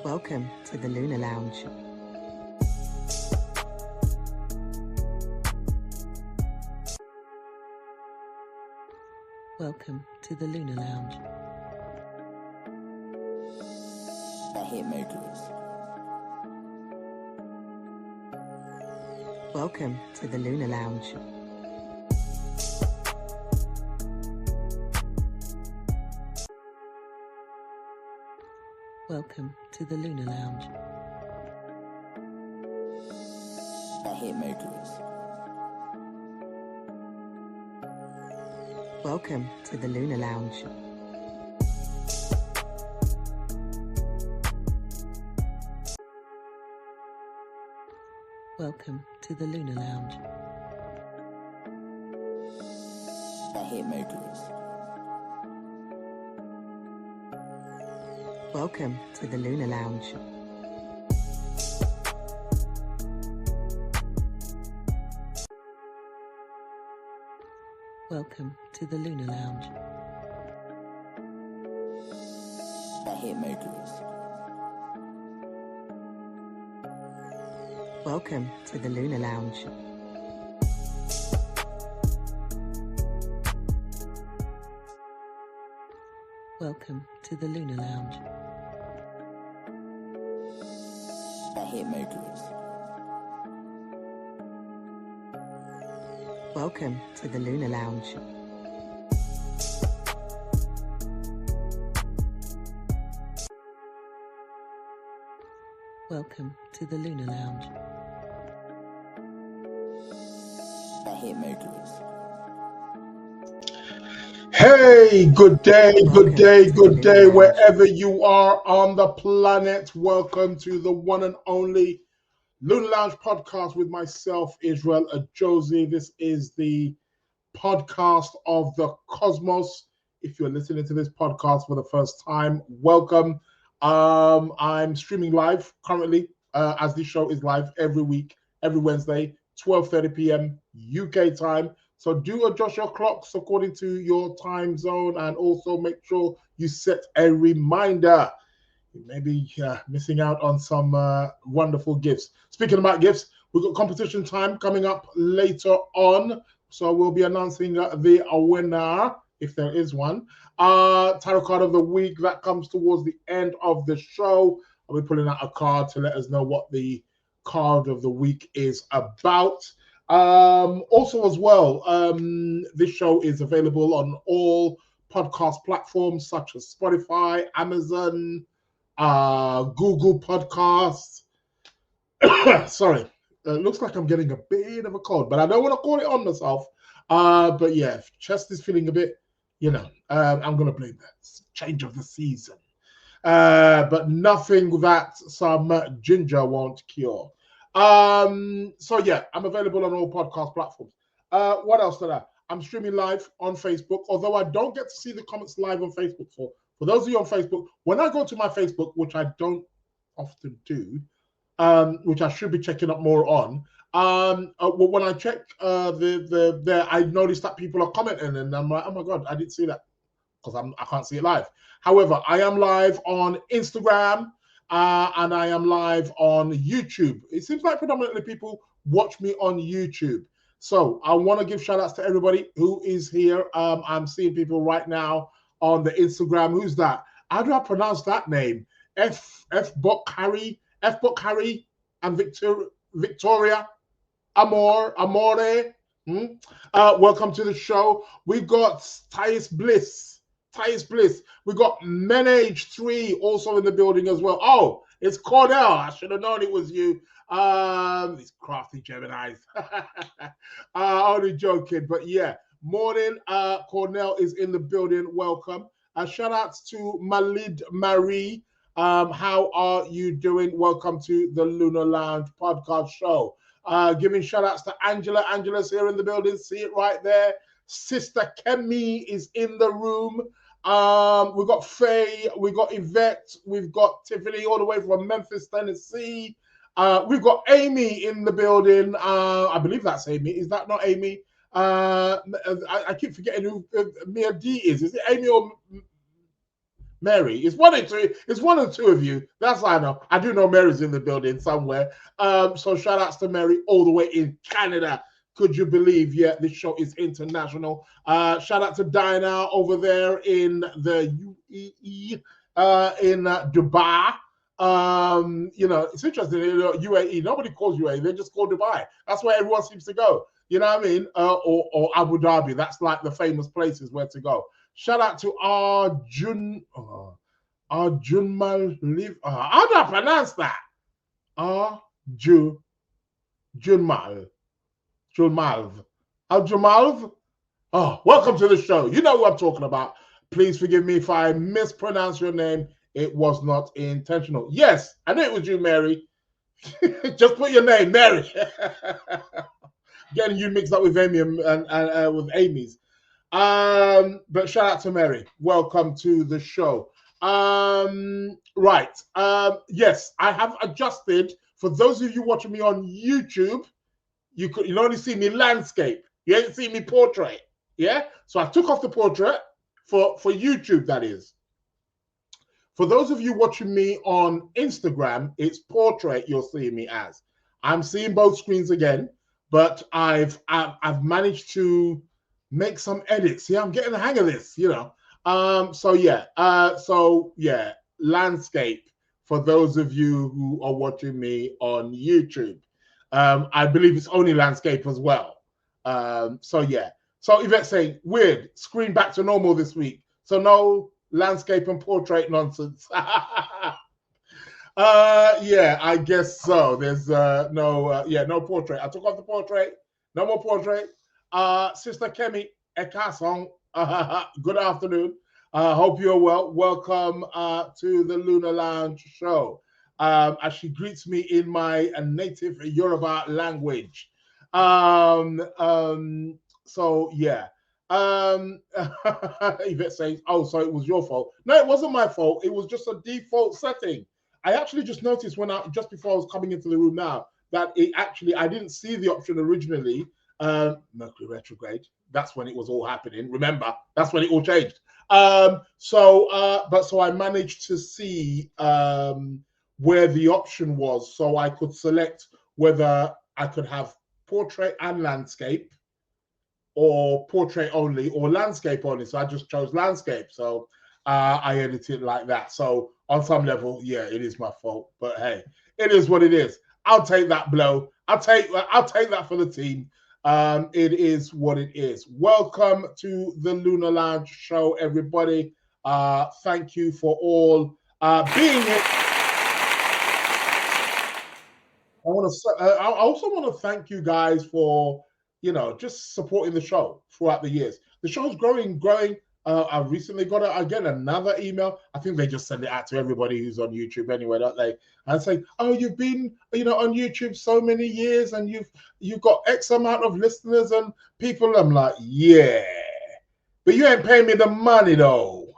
Welcome to the Lunar Lounge. Welcome to the Lunar Lounge. The Hitmakers. Welcome to the Lunar Lounge. Welcome to the Lunar Lounge. The Hitmakers. Welcome to the Lunar Lounge. Welcome to the Lunar Lounge. The Hitmakers. Welcome to the Lunar Lounge. Welcome to the Lunar Lounge. The Hitmakers. Welcome to the Lunar Lounge. Welcome to the Lunar Lounge. The Hitmakers. Welcome to the Lunar Lounge. Welcome to the Lunar Lounge. The Hitmakers. Hey, good day, wherever you are on the planet. Welcome to the one and only Lunar Lounge Podcast with myself, Israel Ajosi. This is the podcast of the cosmos. If you're listening to this podcast for the first time, welcome. I'm streaming live currently, as this show is live every week, every Wednesday, 12:30 p.m. UK time. So do adjust your clocks according to your time zone, and also make sure you set a reminder. You may be missing out on some wonderful gifts. Speaking about gifts, we've got competition time coming up later on. So we'll be announcing the winner, if there is one. Tarot card of the week, that comes towards the end of the show. I'll be pulling out a card to let us know what the card of the week is about. Also as well, this show is available on all podcast platforms such as Spotify, Amazon, Google Podcasts. Sorry, it looks like I'm getting a bit of a cold, but I don't want to call it on myself. But yeah, if chest is feeling a bit, I'm going to blame that change of the season. But nothing that some ginger won't cure. So yeah, I'm available on all podcast platforms. What else did I'm streaming live on Facebook, although I don't get to see the comments live on Facebook. For those of you on Facebook, when I go to my Facebook, which I don't often do, which I should be checking up more on, when I check there, I notice that people are commenting, and I'm like, oh my god, I didn't see that because I can't see it live. However, I am live on Instagram. And I am live on YouTube. It seems like predominantly people watch me on YouTube. So I want to give shout outs to everybody who is here. I'm seeing people right now on the Instagram. Who's that? How do I pronounce that name? F. Buck Harry, and Victoria Amore. Welcome to the show. We got Thais Bliss. We got Menage3 also in the building as well. Oh, it's Cornell. I should have known it was you. These crafty Geminis. Only joking, but yeah. Morning. Cornell is in the building. Welcome. Shout outs to Malid Marie. How are you doing? Welcome to the Lunar Lounge Podcast Show. Giving shout outs to Angela. Angela's here in the building. See it right there. Sister Kemi is in the room. We've got Faye, we've got Yvette, we've got Tiffany all the way from Memphis, Tennessee. We've got Amy in the building. I believe that's Amy. Is that not Amy? I keep forgetting who Mia D is. Is it Amy or Mary. It's one or two. It's one or two of you. That's what I know. I do know Mary's in the building somewhere. So shout outs to Mary all the way in Canada. Could you believe? Yeah, this show is international. Shout out to Diana over there in the UAE, in Dubai. It's interesting. UAE. Nobody calls UAE. They just call Dubai. That's where everyone seems to go. You know what I mean? Or Abu Dhabi. That's like the famous places where to go. Shout out to Arjunmal. How do I pronounce that? Junmalv. Aljumalv. Oh, welcome to the show. You know what I'm talking about. Please forgive me if I mispronounce your name. It was not intentional. Yes, I knew it was you, Mary. Just put your name, Mary. Getting you mixed up with Amy and with Amy's. But shout out to Mary. Welcome to the show. Right. Yes, I have adjusted. For those of you watching me on YouTube, you only see me landscape. You ain't see me portrait. Yeah. So I took off the portrait for YouTube. That is. For those of you watching me on Instagram, it's portrait you're seeing me as. I'm seeing both screens again, but I've managed to make some edits. Yeah, I'm getting the hang of this, So yeah, landscape for those of you who are watching me on YouTube. I believe it's only landscape as well. So yeah. So Yvette's saying, weird, screen back to normal this week. So no landscape and portrait nonsense. Yeah, I guess so. There's no portrait. I took off the portrait. No more portrait. Sister Kemi Ekasong, good afternoon. Hope you're well. Welcome to the Lunar Lounge show. As she greets me in my native Yoruba language. So yeah. Yvette says, oh, so it was your fault. No, it wasn't my fault. It was just a default setting. I actually just noticed just before I was coming into the room now, that I didn't see the option originally. Mercury retrograde. That's when it was all happening. Remember, that's when it all changed. So I managed to see where the option was, so I could select whether I could have portrait and landscape, or portrait only, or landscape only. So I just chose landscape. So I edited like that. So on some level, yeah, it is my fault. But hey, it is what it is. I'll take that blow. I'll take that for the team. It is what it is. Welcome to the Lunar Lounge show, everybody. Thank you for all being here. I also want to thank you guys for just supporting the show throughout the years. The show's growing. I recently got another email. I think they just send it out to everybody who's on YouTube anyway, don't they? And say, oh, you've been, on YouTube so many years, and you've got X amount of listeners and people. I'm like, yeah, but you ain't paying me the money though.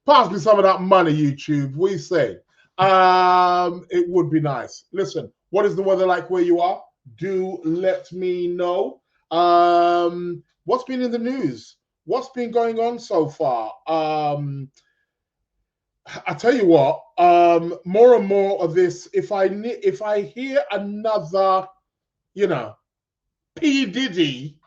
Pass me some of that money, YouTube. We say, it would be nice. Listen, what is the weather like where you are? Do let me know. What's been in the news? What's been going on so far? I tell you what, more and more of this, if I hear another, P. Diddy,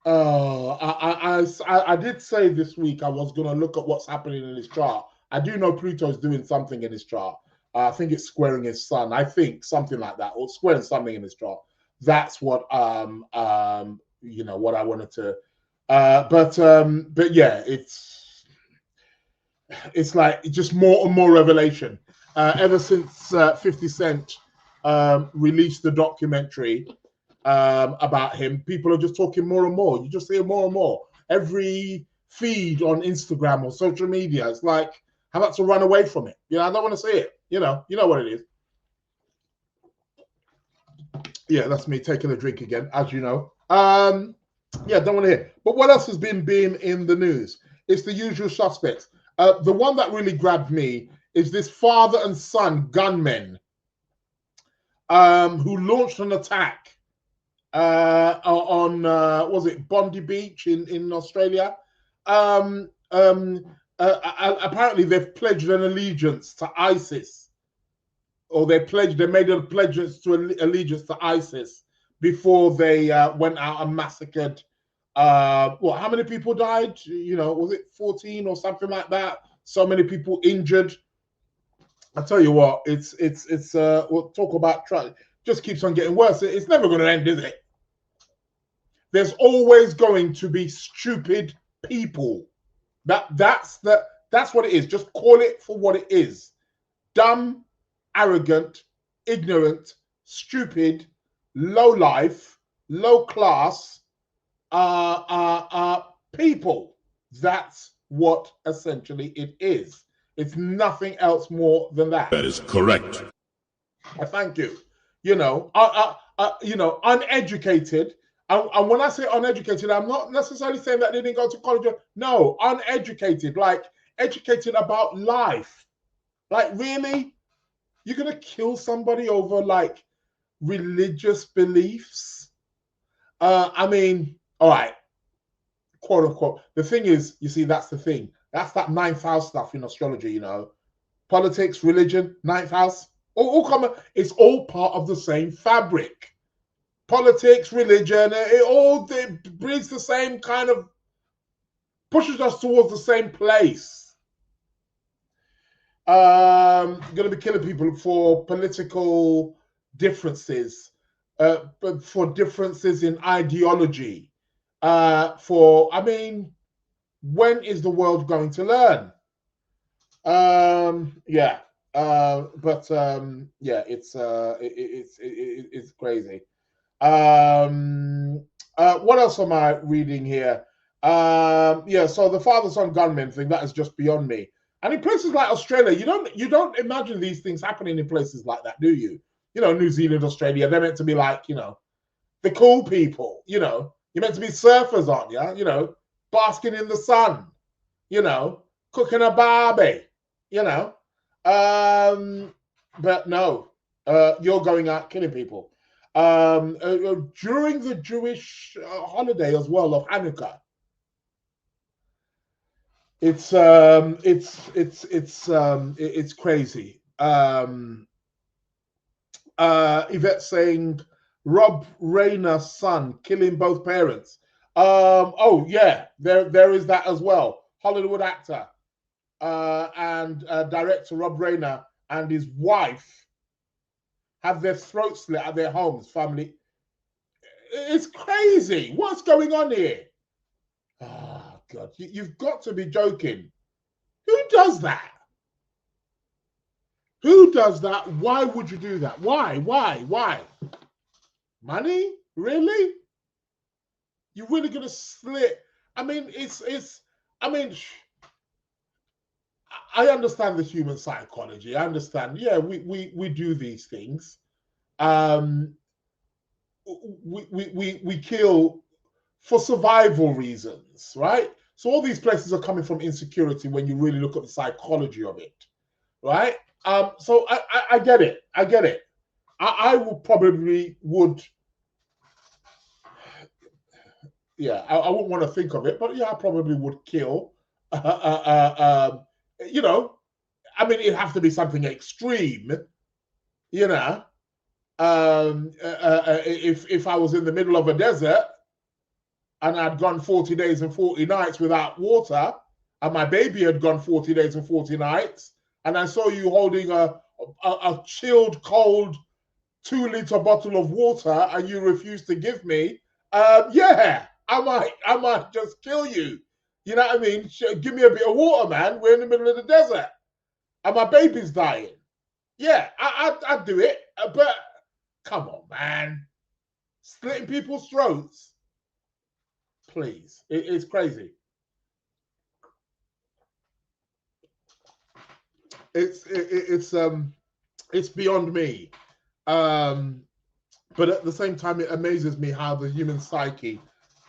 I did say this week I was going to look at what's happening in his chart. I do know Pluto's doing something in his chart. I think it's squaring his sun. I think something like that, or squaring something in his chart. That's what what I wanted to. But yeah, it's like just more and more revelation. Ever since 50 Cent released the documentary about him, people are just talking more and more. You just hear more and more. Every feed on Instagram or social media, it's like, how about to run away from it? I don't want to see it. You know what it is. Yeah, that's me taking a drink again, as you know. Yeah, don't want to hear. But what else has been in the news? It's the usual suspects. The one that really grabbed me is this father and son gunmen who launched an attack on was it Bondi Beach in Australia? apparently they've pledged an allegiance to ISIS, or they made a pledge to allegiance to ISIS before they went out and massacred. How many people died? Was it 14 or something like that? So many people injured. I tell you what, we'll talk about just keeps on getting worse. It's never going to end, is it? There's always going to be stupid people. That's what it is. Just call it for what it is. Dumb, arrogant, ignorant, stupid, low life, low class people. That's what essentially it is. It's nothing else more than that. That is correct. Thank you. Uneducated. And when I say uneducated, I'm not necessarily saying that they didn't go to college. No, uneducated, like educated about life. Like, really? You're going to kill somebody over, like, religious beliefs? All right, quote unquote. The thing is, you see, that's the thing. That's that ninth house stuff in astrology, Politics, religion, ninth house, all common. It's all part of the same fabric. Politics, religion, it breeds the same kind of, pushes us towards the same place. Going to be killing people for political differences, but for differences in ideology. When is the world going to learn? It's crazy. What else am I reading here? So the father-son gunman thing, that is just beyond me. And in places like Australia, you don't imagine these things happening in places like that, do you? New Zealand, Australia, they're meant to be like, the cool people, you're meant to be surfers, aren't you? Basking in the sun, cooking a barbie, but no, you're going out killing people. During the Jewish holiday as well of Hanukkah, it's crazy. Yvette saying Rob Rayner's son killing both parents. There is that as well. Hollywood actor and director Rob Rayner and his wife have their throats slit at their homes. Family, it's crazy. What's going on here? Oh God, you've got to be joking. Who does that? Who does that? Why would you do that? Why? Money? Really? You're really gonna slit? I understand the human psychology. I understand. Yeah, we do these things. We kill for survival reasons, right? So all these places are coming from insecurity when you really look at the psychology of it, right? So I get it. I probably would. Yeah, I wouldn't want to think of it, but yeah, I probably would kill. It'd have to be something extreme, if I was in the middle of a desert and I'd gone 40 days and 40 nights without water, and my baby had gone 40 days and 40 nights, and I saw you holding a chilled, cold 2-liter bottle of water and you refused to give me, I might just kill you. You know what I mean? Give me a bit of water, man. We're in the middle of the desert and my baby's dying. Yeah, I'd do it. But come on, man. Slitting people's throats. Please. It's crazy. It's beyond me. But at the same time, it amazes me how the human psyche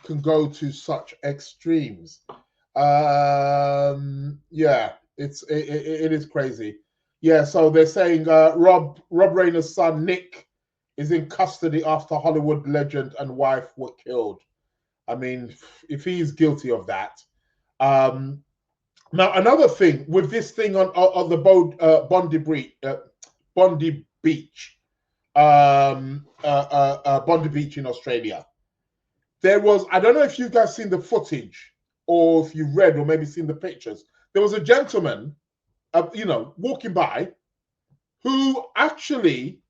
can go to such extremes. It is crazy. Yeah, so they're saying Rob Rayner's son Nick is in custody after Hollywood legend and wife were killed. I mean, if he's guilty of that, Now, another thing with this thing on the Bondi Beach, Bondi Beach in Australia, there was, I don't know if you guys seen the footage or if you read or maybe seen the pictures. There was a gentleman, walking by who actually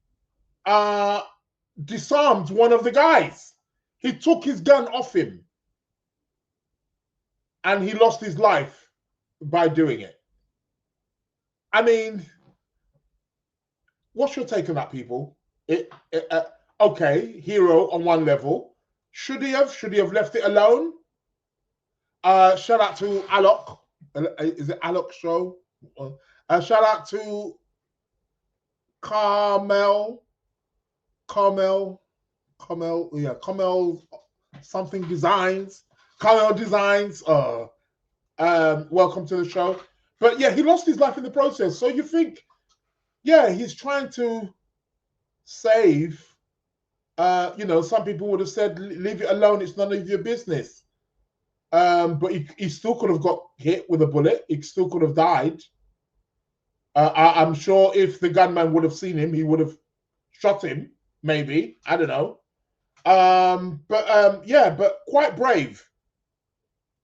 disarmed one of the guys. He took his gun off him and he lost his life by doing it. I mean, what's your take on that, people? Okay, hero on one level. Should he have left it alone? Shout out to Alok. Is it Alok show? Shout out to Carmel something designs. Carmel Designs. Welcome to the show. But yeah, he lost his life in the process. So you think, yeah, he's trying to save. Some people would have said, leave it alone, it's none of your business. But he still could have got hit with a bullet. He still could have died. I'm sure if the gunman would have seen him, he would have shot him, maybe. I don't know. But quite brave.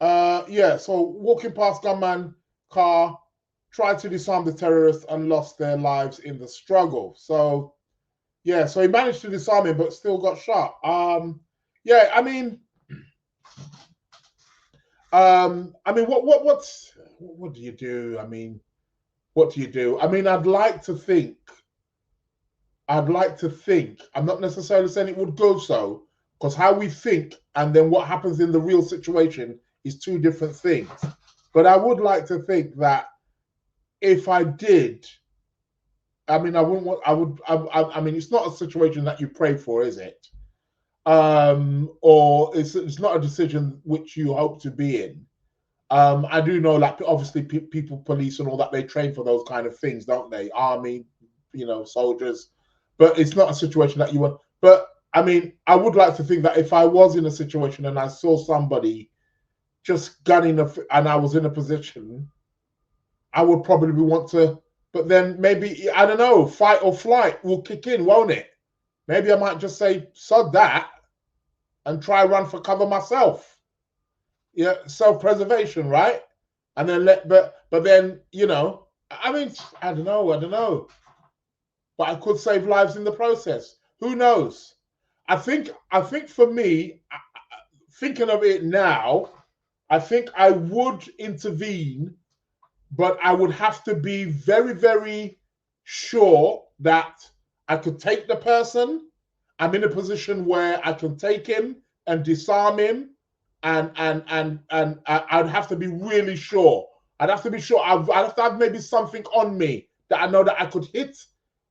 So walking past gunman car, tried to disarm the terrorists and lost their lives in the struggle. So he managed to disarm him, but still got shot. What do you do? What do you do? I'd like to think, I'm not necessarily saying it would go so, because how we think and then what happens in the real situation is two different things. But I would like to think that if I did, it's not a situation that you pray for, is it? Or it's not a decision which you hope to be in. I do know, like, obviously people, police and all that, they train for those kind of things, don't they? Army, soldiers. But it's not a situation that you want. But I would like to think that if I was in a situation and I saw somebody just gunning and I was in a position, I would probably want to, but then maybe, I don't know, fight or flight will kick in, won't it? Maybe I might just say, sod that, and try run for cover myself. Yeah, self-preservation, right? And then but then, I don't know. But I could save lives in the process. Who knows? I think for me, thinking of it now, I think I would intervene, but I would have to be very, very sure that I could take the person. I'm in a position where I can take him and disarm him, and I'd have to be really sure. I'd have to be sure. I'd have to have maybe something on me that I know that I could hit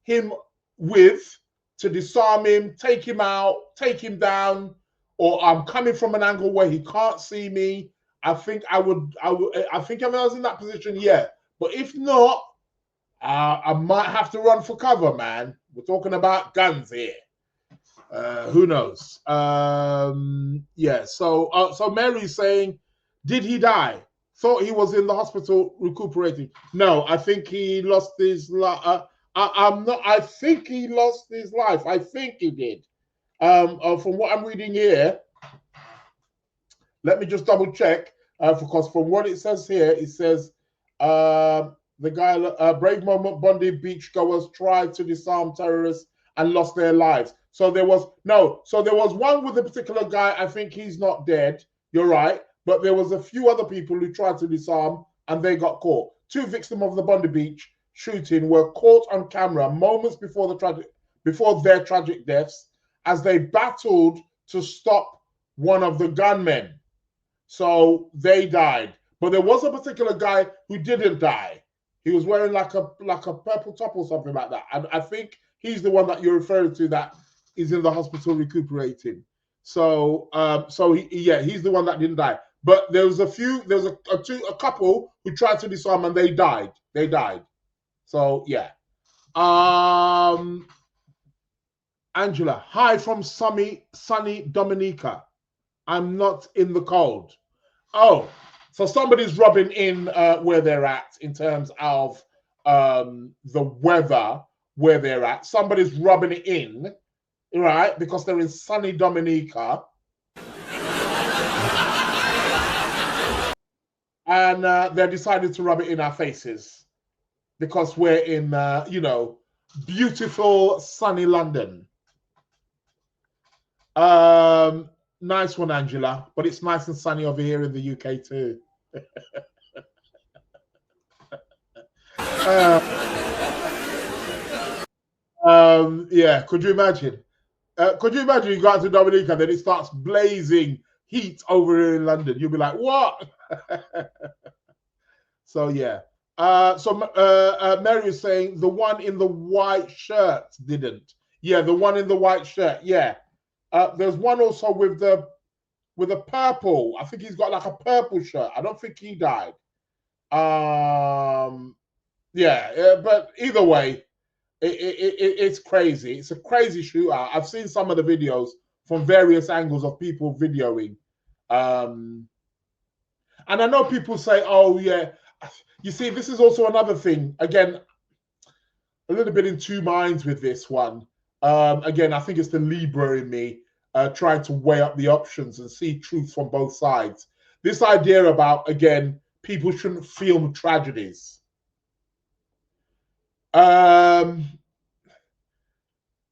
him with to disarm him, take him out, take him down, or I'm coming from an angle where he can't see me. I think I think if I was in that position, yeah. But if not, I might have to run for cover, man. We're talking about guns here. Who knows? So Mary's saying, did he die? Thought he was in the hospital recuperating. No, I think he lost his life. I think he lost his life. I think he did. From what I'm reading here, let me just double check. Because from what it says here, it says the guy, brave moment, Bondi beachgoers tried to disarm terrorists and lost their lives. So there was one with a particular guy. I think he's not dead. You're right. But there was a few other people who tried to disarm and they got caught. Two victims of the Bondi Beach shooting were caught on camera moments before their tragic deaths as they battled to stop one of the gunmen. So they died. But there was a particular guy who didn't die. He was wearing like a purple top or something like that. And I think he's the one that you're referring to that is in the hospital recuperating. So he's the one that didn't die. But there was a couple who tried to disarm and they died. So yeah. Angela, hi from sunny Dominica. I'm not in the cold. Oh, So somebody's rubbing in where they're at in terms of the weather where they're at. Somebody's rubbing it in, right? Because they're in sunny Dominica. And they decided to rub it in our faces because we're in, beautiful sunny London. Nice one, Angela. But it's nice and sunny over here in the UK too. Yeah, could you imagine? Could you imagine you go out to Dominica, then it starts blazing heat over here in London? You'll be like, what? So yeah. Mary is saying the one in the white shirt didn't. Yeah, the one in the white shirt. Yeah. There's one also with a purple. I think he's got like a purple shirt. I don't think he died. Yeah, but either way, it's crazy. It's a crazy shootout. I've seen some of the videos from various angles of people videoing. And I know people say, oh, yeah. You see, this is also another thing. Again, a little bit in two minds with this one. Again, I think it's the Libra in me trying to weigh up the options and see truth from both sides. This idea about, again, people shouldn't film tragedies. One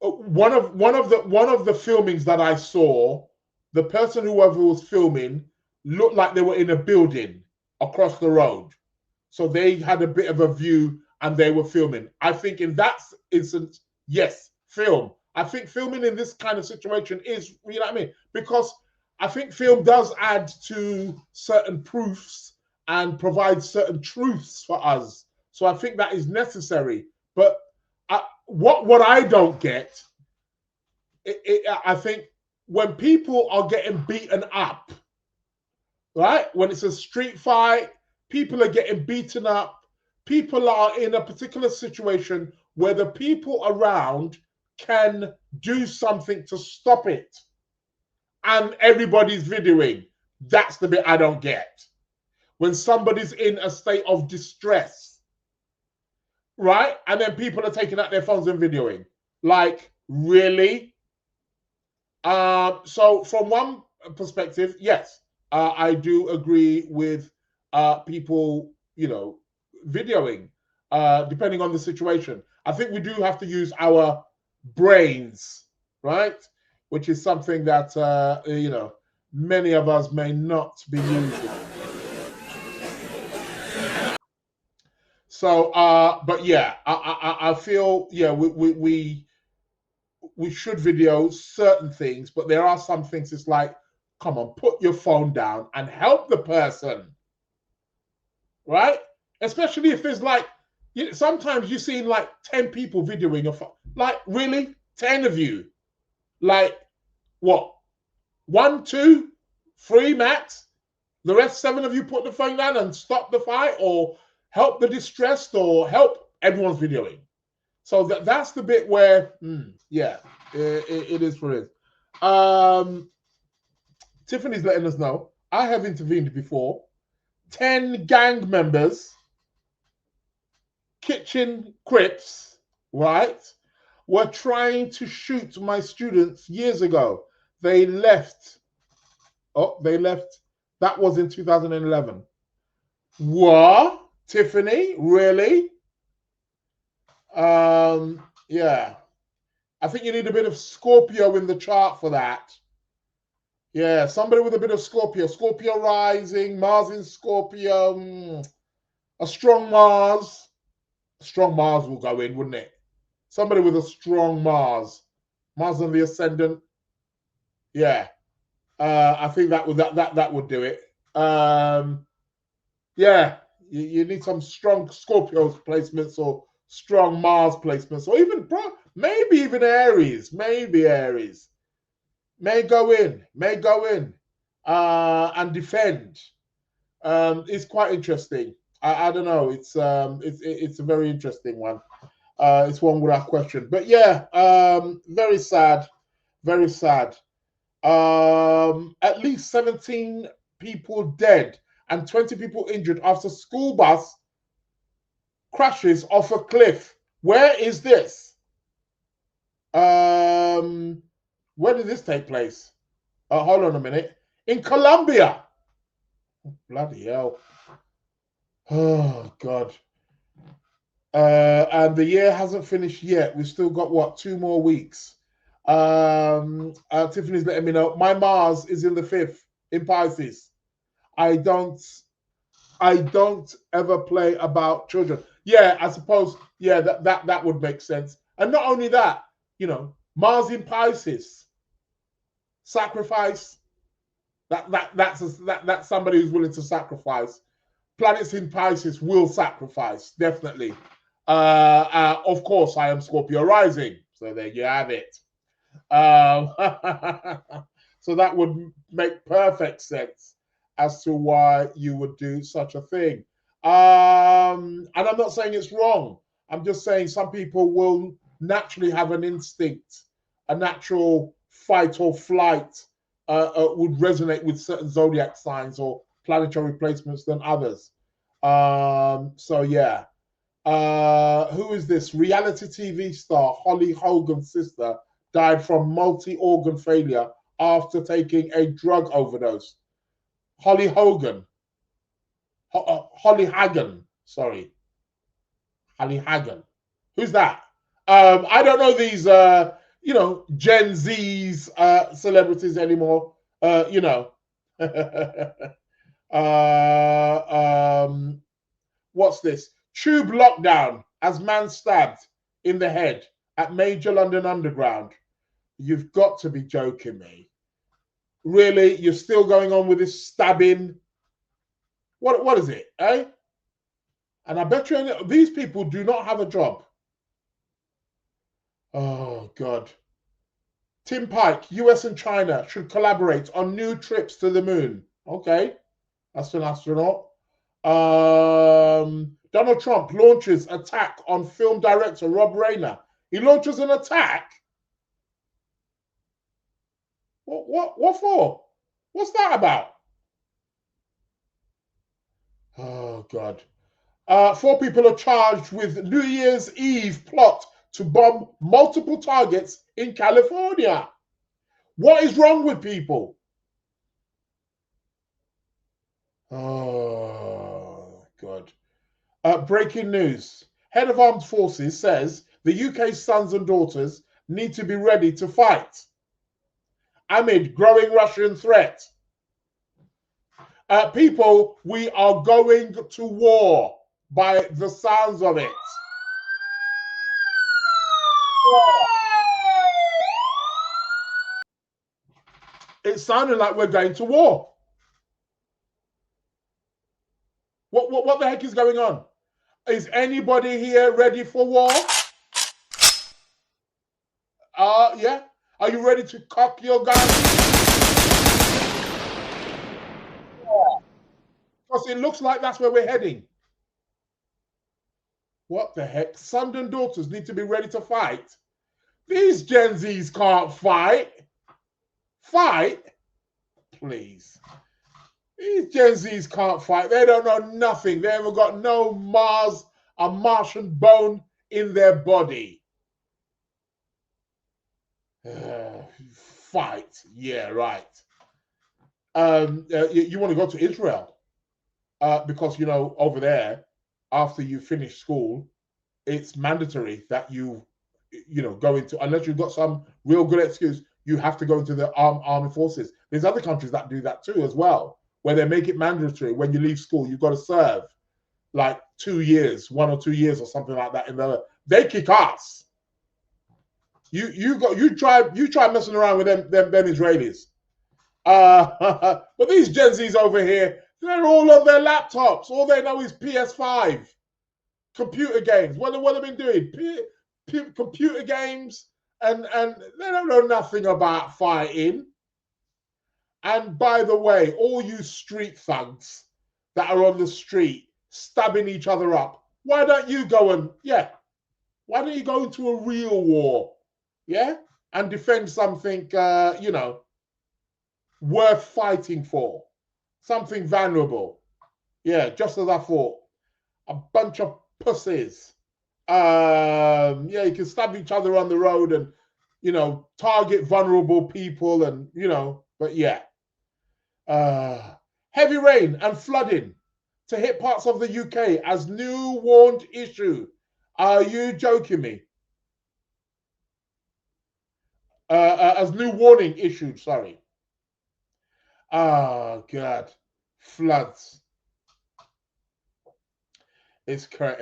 of the filmings that I saw, the person whoever was filming looked like they were in a building across the road. So they had a bit of a view and they were filming. I think in that instance, yes, film. I think filming in this kind of situation is, you know what I mean? Because I think film does add to certain proofs and provide certain truths for us. So I think that is necessary. But what I don't get, I think when people are getting beaten up, right? When it's a street fight, people are getting beaten up. People are in a particular situation where the people around can do something to stop it. And everybody's videoing. That's the bit I don't get. When somebody's in a state of distress, right? And then people are taking out their phones and videoing. Like, really? So from one perspective, yes, I do agree with people, videoing, depending on the situation. I think we do have to use our brains, right? Which is something that, many of us may not be using. So, but yeah, I feel, yeah, we should video certain things, but there are some things it's like, come on, put your phone down and help the person, right? Especially if there's like, sometimes you see like 10 people videoing your phone. Like, really? 10 of you? Like, what? 1, 2, 3 max? The rest 7 of you put the phone down and stop the fight or help the distressed or help everyone's videoing. So that's the bit where, yeah, it is for it. Tiffany's letting us know, I have intervened before. 10 gang members, kitchen crips, right, were trying to shoot my students years ago. They left. Oh, they left. That was in 2011. What? Tiffany? Really? Yeah. I think you need a bit of Scorpio in the chart for that. Yeah, somebody with a bit of Scorpio. Scorpio rising, Mars in Scorpio. A strong Mars. A strong Mars will go in, wouldn't it? Somebody with a strong Mars. Mars on the ascendant. Yeah. I think that would do it. Yeah. You need some strong Scorpio placements or strong Mars placements, or even maybe even Aries. Maybe Aries may go in and defend. It's quite interesting. I don't know. It's a very interesting one. It's one without question. But yeah, very sad. Very sad. At least 17 people dead and 20 people injured after school bus crashes off a cliff. Where is this? Where did this take place? Hold on a minute. In Colombia. Bloody hell. Oh, God. And the year hasn't finished yet. We've still got, what, 2 more weeks. Tiffany's letting me know. My Mars is in the 5th in Pisces. I don't ever play about children. Yeah, I suppose, yeah, that would make sense. And not only that, you know, Mars in Pisces, sacrifice. That's somebody who's willing to sacrifice. Planets in Pisces will sacrifice, definitely. Of course, I am Scorpio rising, so there you have it. So that would make perfect sense as to why you would do such a thing. And I'm not saying it's wrong. I'm just saying some people will naturally have an instinct, a natural fight or flight would resonate with certain zodiac signs or planetary placements than others. So yeah. Who is this? Reality TV star Holly Hogan's sister died from multi-organ failure after taking a drug overdose. Holly Hogan. Holly Hagen. Sorry. Holly Hagen. Who's that? I don't know these, Gen Z's celebrities anymore. What's this? Tube lockdown as man stabbed in the head at major London Underground. You've got to be joking me. Really? You're still going on with this stabbing? What is it, eh? And I bet you these people do not have a job. Oh, God. Tim Pike, US and China should collaborate on new trips to the moon. Okay, that's an astronaut. Donald Trump launches attack on film director Rob Reiner. He launches an attack? What for? What's that about? Oh, God. 4 people are charged with New Year's Eve plot to bomb multiple targets in California. What is wrong with people? Oh, God. Breaking news. Head of Armed Forces says the UK's sons and daughters need to be ready to fight amid growing Russian threat. People, we are going to war by the sounds of it. It sounded like we're going to war. What the heck is going on? Is anybody here ready for war? Yeah? Are you ready to cock your gun? Because it looks like that's where we're heading. What the heck? Sons and daughters need to be ready to fight. These Gen Zs can't fight. Fight? Please. These Gen Zs can't fight. They don't know nothing. They haven't got no Mars, a Martian bone in their body. Fight. Yeah, right. You want to go to Israel because, over there, after you finish school, it's mandatory that you go into, unless you've got some real good excuse, you have to go into the armed forces. There's other countries that do that too as well, where they make it mandatory when you leave school, you've got to serve like 2 years, 1 or 2 years or something like that. They kick ass. You try messing around with them Israelis. But these Gen Zs over here, they're all on their laptops. All they know is PS5, computer games. What have they been doing? Computer games, and they don't know nothing about fighting. And by the way, all you street thugs that are on the street stabbing each other up, why don't you go into a real war, yeah, and defend something, worth fighting for, something valuable. Yeah, just as I thought. A bunch of pussies. Yeah, you can stab each other on the road and, target vulnerable people and, but yeah. Heavy rain and flooding to hit parts of the UK as new warned issue. Are you joking me? As new warning issued, sorry. Oh, God. Floods. It's correct.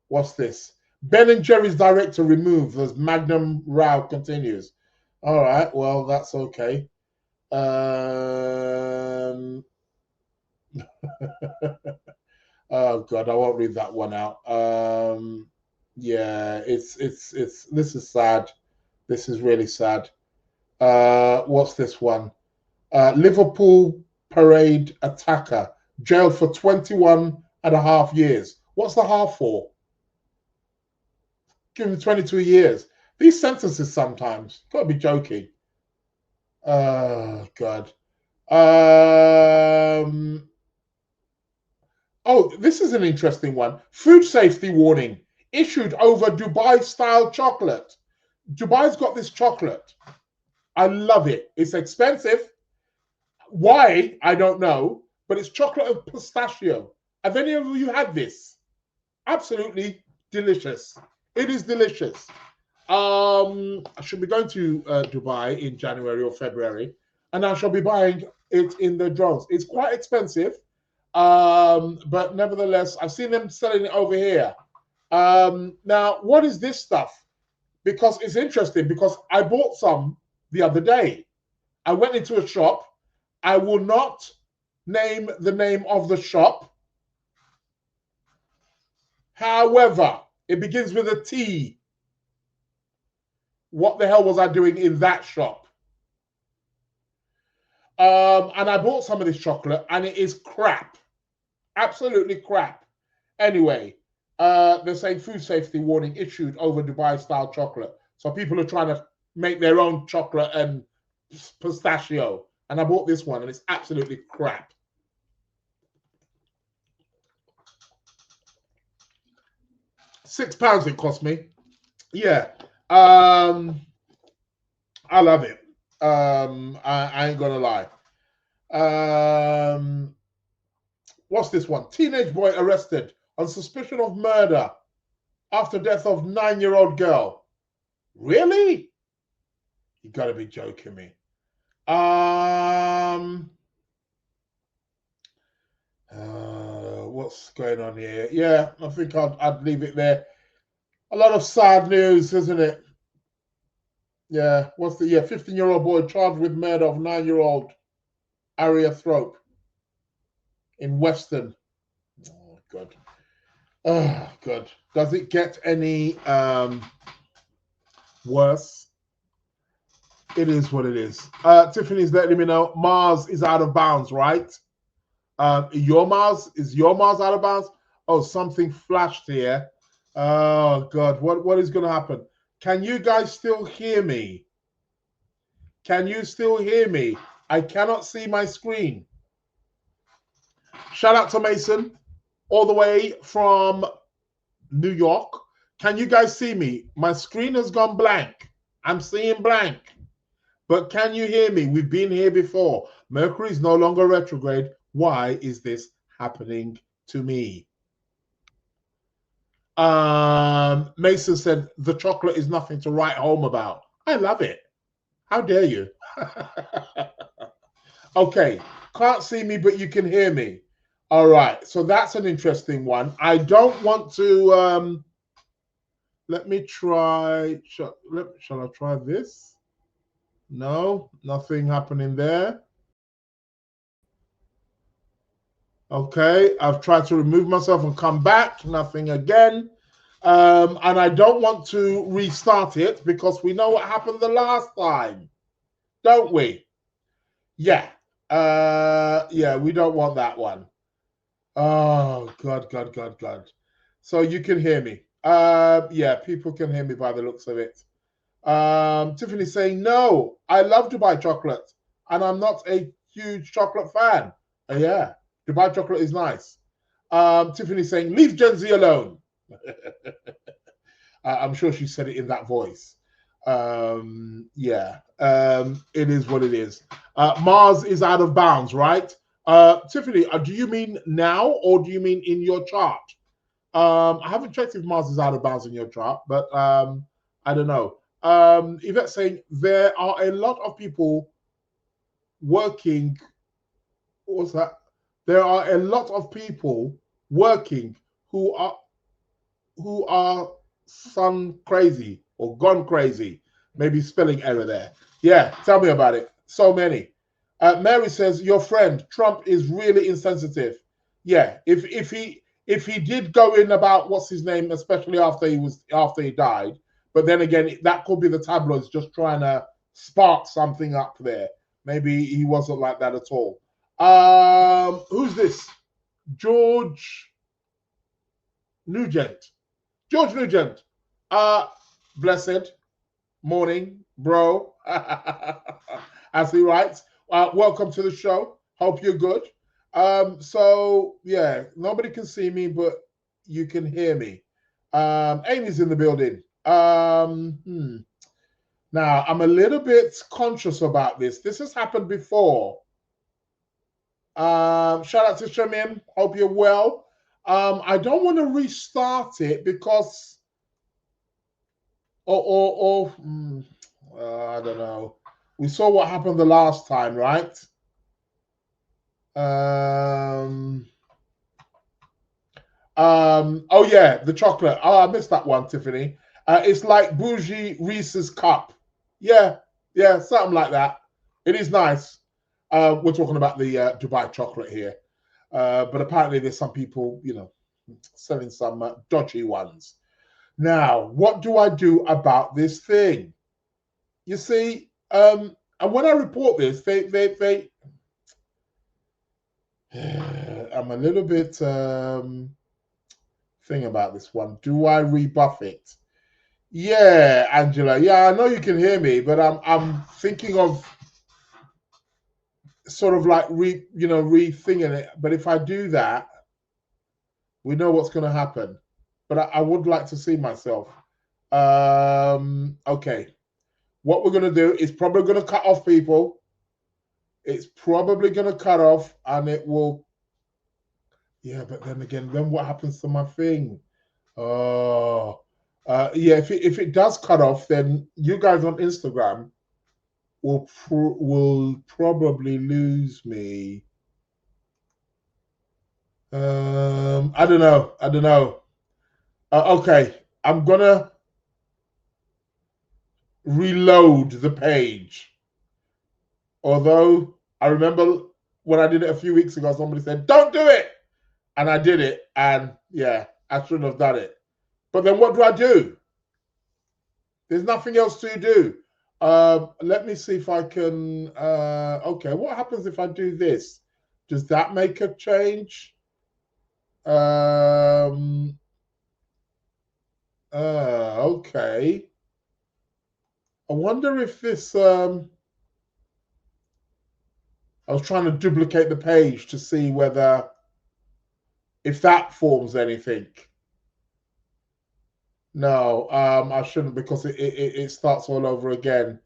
What's this? Ben and Jerry's director removed as Magnum row continues. All right, well, that's okay. Oh God, I won't read that one out. Yeah, it's this is sad. This is really sad. What's this one? Liverpool parade attacker jailed for 21 and a half years. What's the half for? Give him 22 years. These sentences sometimes. Gotta be joking. Oh God. Oh, this is an interesting one. Food safety warning issued over Dubai style chocolate. Dubai's got this chocolate. I love it. It's expensive. Why? I don't know. But it's chocolate and pistachio. Have any of you had this? Absolutely delicious. It is delicious. I should be going to Dubai in January or February, and I shall be buying it in the drones. It's quite expensive, but nevertheless, I've seen them selling it over here. Now, what is this stuff? Because it's interesting, because I bought some the other day. I went into a shop. I will not name the name of the shop. However, it begins with a T. What the hell was I doing in that shop? And I bought some of this chocolate, and it is crap. Absolutely crap. Anyway, they're saying food safety warning issued over Dubai-style chocolate. So people are trying to make their own chocolate and pistachio. And I bought this one, and it's absolutely crap. £6 it cost me. Yeah. I love it. I ain't gonna lie. What's this one? Teenage boy arrested on suspicion of murder after death of 9-year-old girl. Really? You gotta be joking me. What's going on here? Yeah, I think I'd leave it there. A lot of sad news, isn't it? Yeah, 15-year-old boy charged with murder of 9-year-old Aria Thrope in Western. Oh God. Oh God. Does it get any worse? It is what it is. Tiffany's letting me know Mars is out of bounds, right? Is your Mars out of bounds? Oh, something flashed here. Oh God, what is going to happen? Can you guys still hear me? Can you still hear me? I cannot see my screen. Shout out to Mason, all the way from New York. Can you guys see me? My screen has gone blank. I'm seeing blank. But can you hear me? We've been here before. Mercury is no longer retrograde. Why is this happening to me? Mason said, the chocolate is nothing to write home about. I love it. How dare you? Okay, can't see me, but you can hear me. All right, so that's an interesting one. I don't want to, let me try, shall I try this? No, nothing happening there. Okay, I've tried to remove myself and come back, nothing again. And I don't want to restart it because we know what happened the last time, don't we? Yeah. Yeah, we don't want that one. Oh, God. So you can hear me. Yeah, people can hear me by the looks of it. Tiffany saying, no, I love Dubai chocolate, and I'm not a huge chocolate fan. Yeah, Dubai chocolate is nice. Tiffany saying, leave Gen Z alone. I'm sure she said it in that voice. Yeah, it is what it is. Mars is out of bounds, right? Tiffany, do you mean now or do you mean in your chart? I haven't checked if Mars is out of bounds in your chart, but I don't know. Yvette's saying there are a lot of people working. What's that? There are a lot of people working who are sun crazy or gone crazy. Maybe spelling error there. Yeah, tell me about it. So many. Mary says your friend Trump is really insensitive. Yeah, if he did go in about what's his name, especially after he died, but then again that could be the tabloids just trying to spark something up there. Maybe he wasn't like that at all. Who's this? George Nugent. George Nugent. Blessed morning, bro. As he writes, welcome to the show. Hope you're good. So yeah, nobody can see me, but you can hear me. Amy's in the building. Now I'm a little bit conscious about this. This has happened before. Shout out to Shamim. Hope you're well. I don't want to restart it because I don't know. We saw what happened the last time, right? Oh yeah, the chocolate. Oh, I missed that one, Tiffany. It's like bougie Reese's cup. Yeah, something like that. It is nice. We're talking about the Dubai chocolate here, but apparently there's some people, selling some dodgy ones. Now, what do I do about this thing? You see, and when I report this, they I'm a little bit thing about this one. Do I rebuff it? Yeah, Angela. Yeah, I know you can hear me, but I'm thinking of sort of like rethinking it. But if I do that, we know what's going to happen. But I would like to see myself. Okay. What we're going to do is probably going to cut off people. It's probably going to cut off and it will. Yeah, but then again, then what happens to my thing? Oh, yeah. If it does cut off, then you guys on Instagram will probably lose me. I don't know. Okay, I'm gonna reload the page. Although I remember when I did it a few weeks ago, somebody said, "Don't do it," and I did it, and yeah, I shouldn't have done it. But then what do I do? There's nothing else to do. Let me see if I can. Okay, what happens if I do this? Does that make a change? Okay. I wonder if this. I was trying to duplicate the page to see whether if that forms anything. No, I shouldn't because it starts all over again.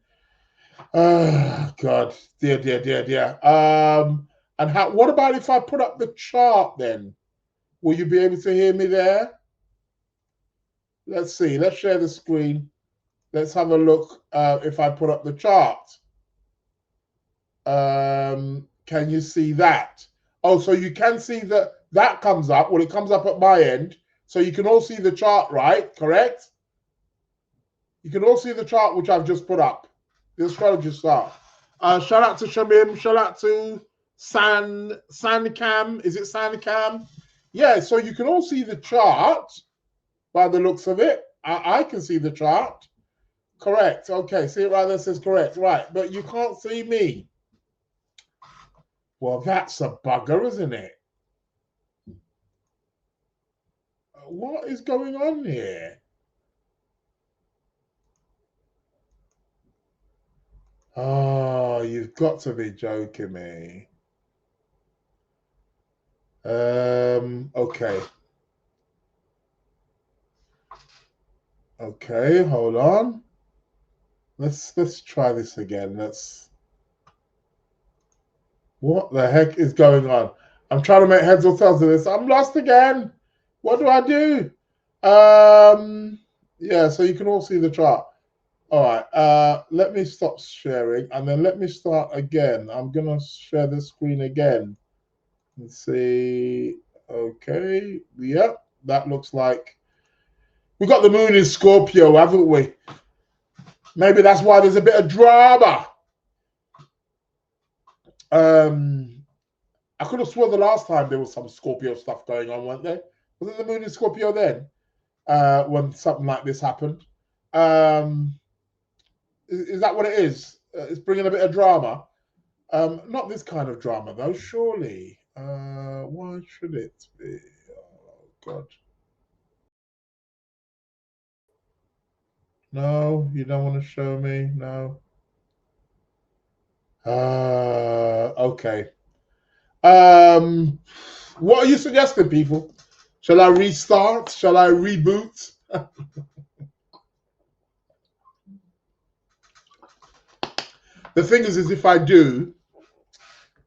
Oh God, dear. And what about if I put up the chart then? Will you be able to hear me there? Let's see. Let's share the screen. Let's have a look if I put up the chart. Can you see that? Oh, so you can see that comes up. Well, it comes up at my end. So you can all see the chart, right? Correct? You can all see the chart which I've just put up. The astrology chart. Shout out to Shamim. Shout out to Sancam. Is it Sancam? Yeah, so you can all see the chart by the looks of it. I can see the chart. Correct. Okay, see it right there says correct. Right, but you can't see me. Well, that's a bugger, isn't it? What is going on here? Oh, you've got to be joking me. Okay. Okay, hold on. Let's try this again. What the heck is going on? I'm trying to make heads or tails of this. I'm lost again. What do I do? Yeah, so you can all see the chart. All right, let me stop sharing and then let me start again. I'm gonna share the screen again and see. Okay, yep, that looks like we got the moon in Scorpio, haven't we? Maybe that's why there's a bit of drama. I could have sworn the last time there was some Scorpio stuff going on, weren't there? Wasn't the moon in Scorpio then? When something like this happened. Is that what it is? It's bringing a bit of drama. Not this kind of drama, though, surely. Why should it be? Oh, God. No, you don't want to show me? No. Okay. What are you suggesting, people? Shall I restart? Shall I reboot? The thing is if I do,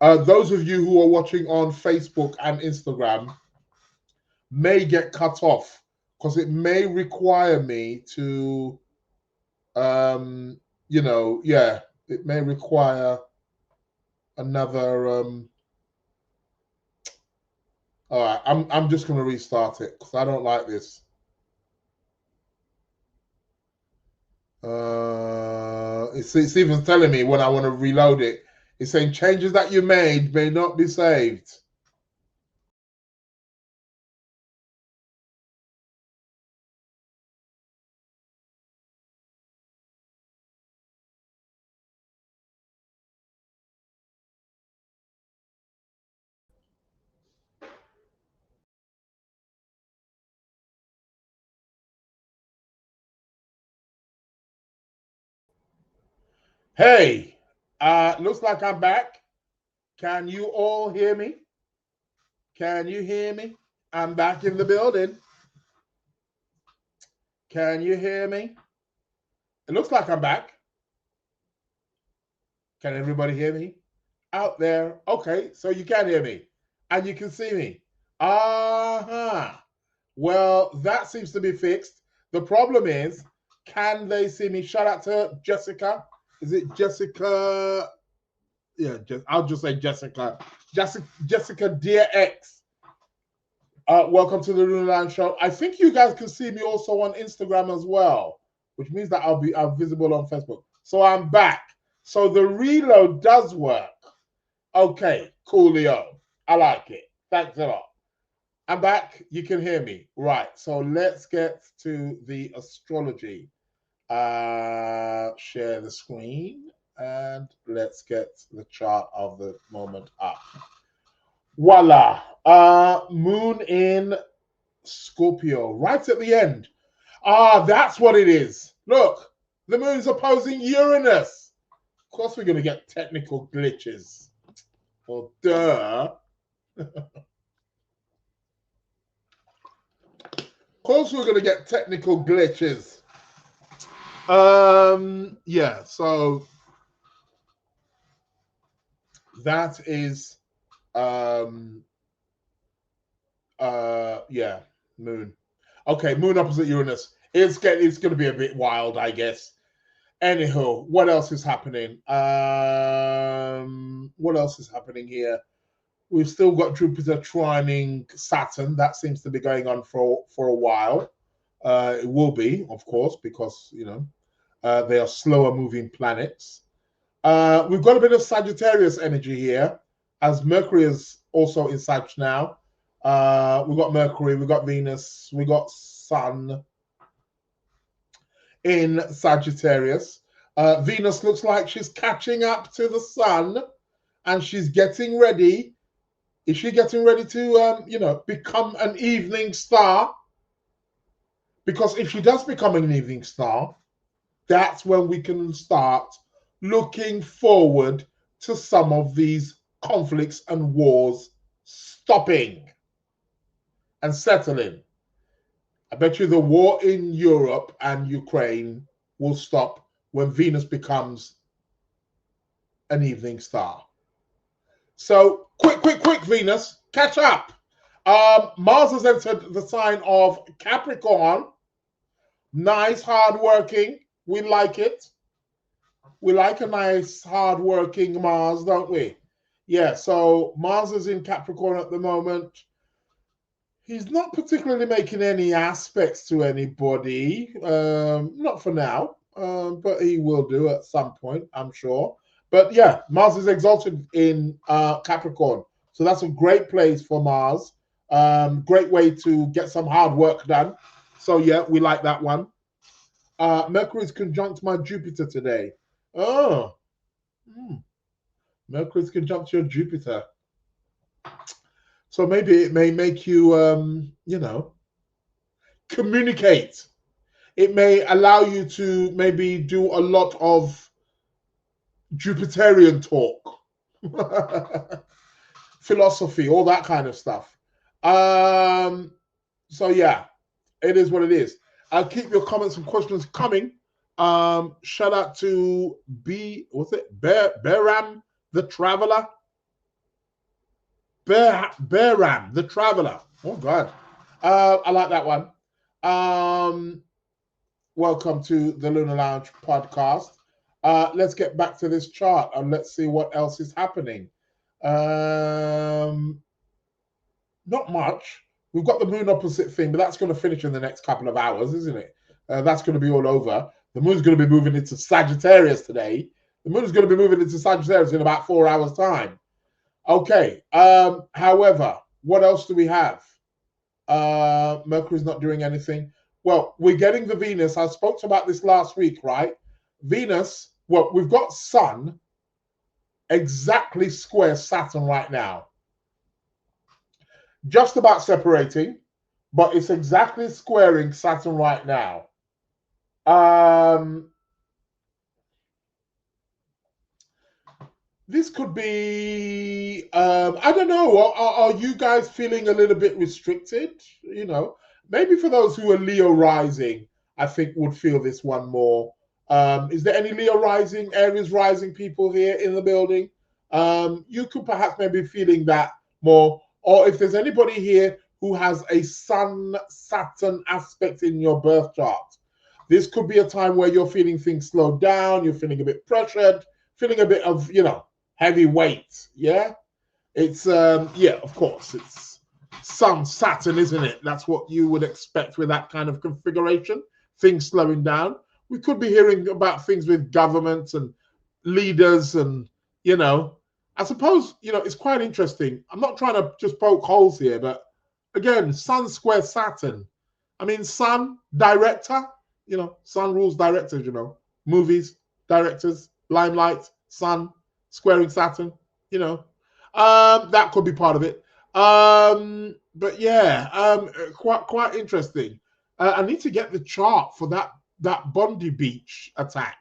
those of you who are watching on Facebook and Instagram may get cut off because it may require me to, it may require another. All right, I'm just going to restart it because I don't like this. It's even telling me when I want to reload it. It's saying changes that you made may not be saved. Hey, looks like I'm back. Can you all hear me? Can you hear me? I'm back in the building. Can you hear me? It looks like I'm back. Can everybody hear me? Out there. Okay, so you can hear me and you can see me. Uh-huh. Well, that seems to be fixed. The problem is, can they see me? Shout out to Jessica. Is it Jessica? Yeah, I'll just say Jessica. Jessica, dear X. Welcome to the Lunar Lounge show. I think you guys can see me also on Instagram as well, which means that I'm visible on Facebook. So I'm back. So the reload does work. Okay, coolio. I like it. Thanks a lot. I'm back. You can hear me. Right. So let's get to the astrology. Share the screen and let's get the chart of the moment up. Voila. Moon in Scorpio, right at the end. That's what it is. Look, the moon's opposing Uranus. Of course, we're going to get technical glitches. Well, duh. Of course, we're going to get technical glitches. Yeah, so that is yeah, moon. Okay, moon opposite Uranus. It's going to be a bit wild, I guess. Anyhow, what else is happening? What else is happening here? We've still got Jupiter trining Saturn. That seems to be going on for a while. It will be, of course, because they are slower moving planets. We've got a bit of Sagittarius energy here, as Mercury is also in Sag now. We've got Mercury, we've got Venus, we got Sun in Sagittarius. Venus looks like she's catching up to the Sun, and she's getting ready. Is she getting ready to, become an evening star? Because if she does become an evening star, that's when we can start looking forward to some of these conflicts and wars stopping and settling. I bet you the war in Europe and Ukraine will stop when Venus becomes an evening star. So quick, Venus, catch up. Mars has entered the sign of Capricorn. Nice, hardworking. We like it. We like a nice, hardworking Mars, don't we? Yeah, so Mars is in Capricorn at the moment. He's not particularly making any aspects to anybody, not for now, but he will do at some point, I'm sure. But yeah, Mars is exalted in Capricorn. So that's a great place for Mars. Great way to get some hard work done. So yeah, we like that one. Mercury is conjunct my Jupiter today. Oh, Mercury is conjunct your Jupiter. So maybe it may make you, communicate. It may allow you to maybe do a lot of Jupiterian talk, philosophy, all that kind of stuff. So yeah, it is what it is. I'll keep your comments and questions coming. Shout out to Beram the Traveler. Beram the Traveler. Oh God, I like that one. Welcome to the Lunar Lounge Podcast. Let's get back to this chart and let's see what else is happening. Not much. We've got the moon opposite thing, but that's going to finish in the next couple of hours, isn't it? That's going to be all over. The moon's going to be moving into Sagittarius today. The moon is going to be moving into Sagittarius in about 4 hours' time. Okay. However, what else do we have? Mercury's not doing anything. Well, we're getting the Venus. I spoke about this last week, right? Venus, well, we've got Sun exactly square Saturn right now. Just about separating, but it's exactly squaring Saturn right now. This could be, I don't know, are you guys feeling a little bit restricted? You know, maybe for those who are Leo rising, I think would feel this one more. Is there any Leo rising, Aries rising people here in the building? You could perhaps maybe feeling that more. Or if there's anybody here who has a Sun-Saturn aspect in your birth chart, this could be a time where you're feeling things slow down, you're feeling a bit pressured, feeling a bit of, heavy weight. Yeah? It's, of course, it's Sun, Saturn, isn't it? That's what you would expect with that kind of configuration, things slowing down. We could be hearing about things with governments and leaders and, I suppose, it's quite interesting. I'm not trying to just poke holes here, but again, Sun square Saturn. I mean, Sun, director, Sun rules directors, movies, directors, limelight, Sun, squaring Saturn, that could be part of it. But yeah, quite interesting. I need to get the chart for that Bondi Beach attack.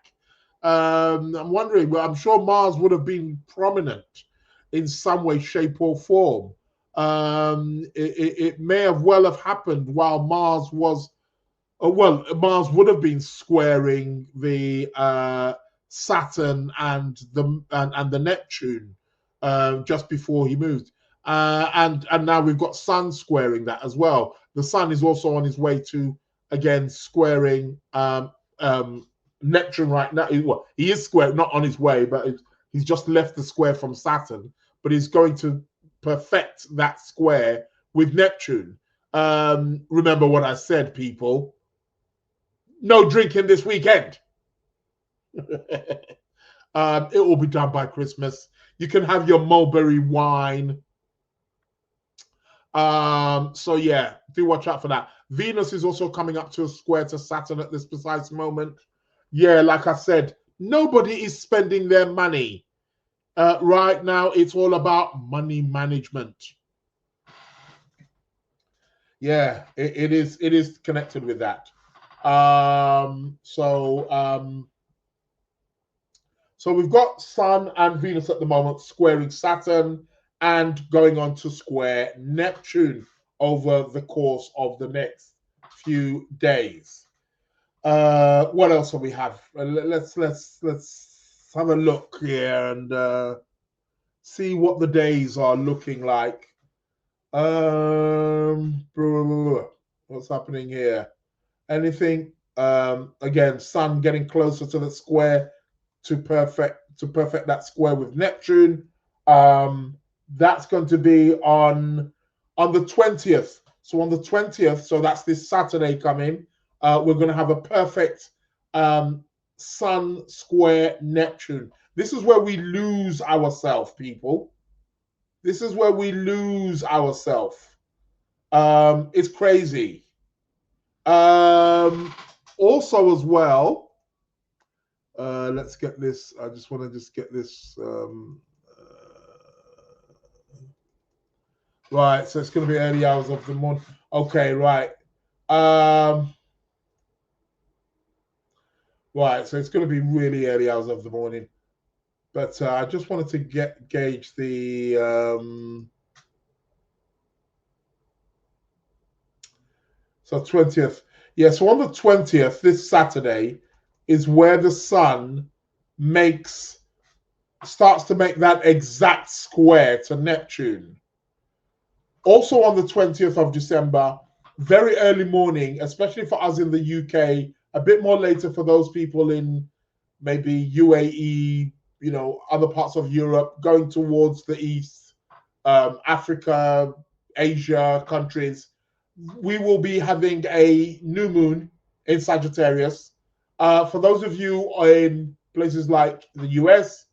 I'm wondering, well, I'm sure Mars would have been prominent in some way, shape, or form. It may have well have happened while Mars was, Mars would have been squaring the Saturn and the Neptune just before he moved, and now we've got Sun squaring that as well. The Sun is also on his way to again squaring Neptune right now. Well, he is square, not on his way, but he's just left the square from Saturn, but he's going to perfect that square with Neptune. Remember what I said, people. No drinking this weekend. It will be done by Christmas. You can have your mulberry wine. So yeah, do watch out for that. Venus is also coming up to a square to Saturn at this precise moment. Yeah, like I said, nobody is spending their money. Right now, it's all about money management. Yeah, it is connected with that. So So we've got Sun and Venus at the moment squaring Saturn and going on to square Neptune over the course of the next few days. What else do we have? Let's have a look here and see what the days are looking like. What's happening here? Anything? Again, Sun getting closer to the square to perfect that square with Neptune. That's going to be on the 20th. So on the 20th, so that's this Saturday coming, we're going to have a perfect Sun square Neptune. This is where we lose ourselves, people. This is where we lose ourselves. It's crazy. Also as well, let's get this. I just want to just get this. Right, so it's going to be early hours of the morning. Okay, right. Right, so it's going to be really early hours of the morning. But I just wanted to gauge the so 20th. Yeah, so on the 20th, this Saturday, is where the Sun starts to make that exact square to Neptune. Also on the 20th of December, very early morning, especially for us in the UK, a bit more later for those people in maybe UAE, you know, other parts of Europe, going towards the east, Africa, Asia countries. We will be having a new moon in Sagittarius. For those of you in places like the US,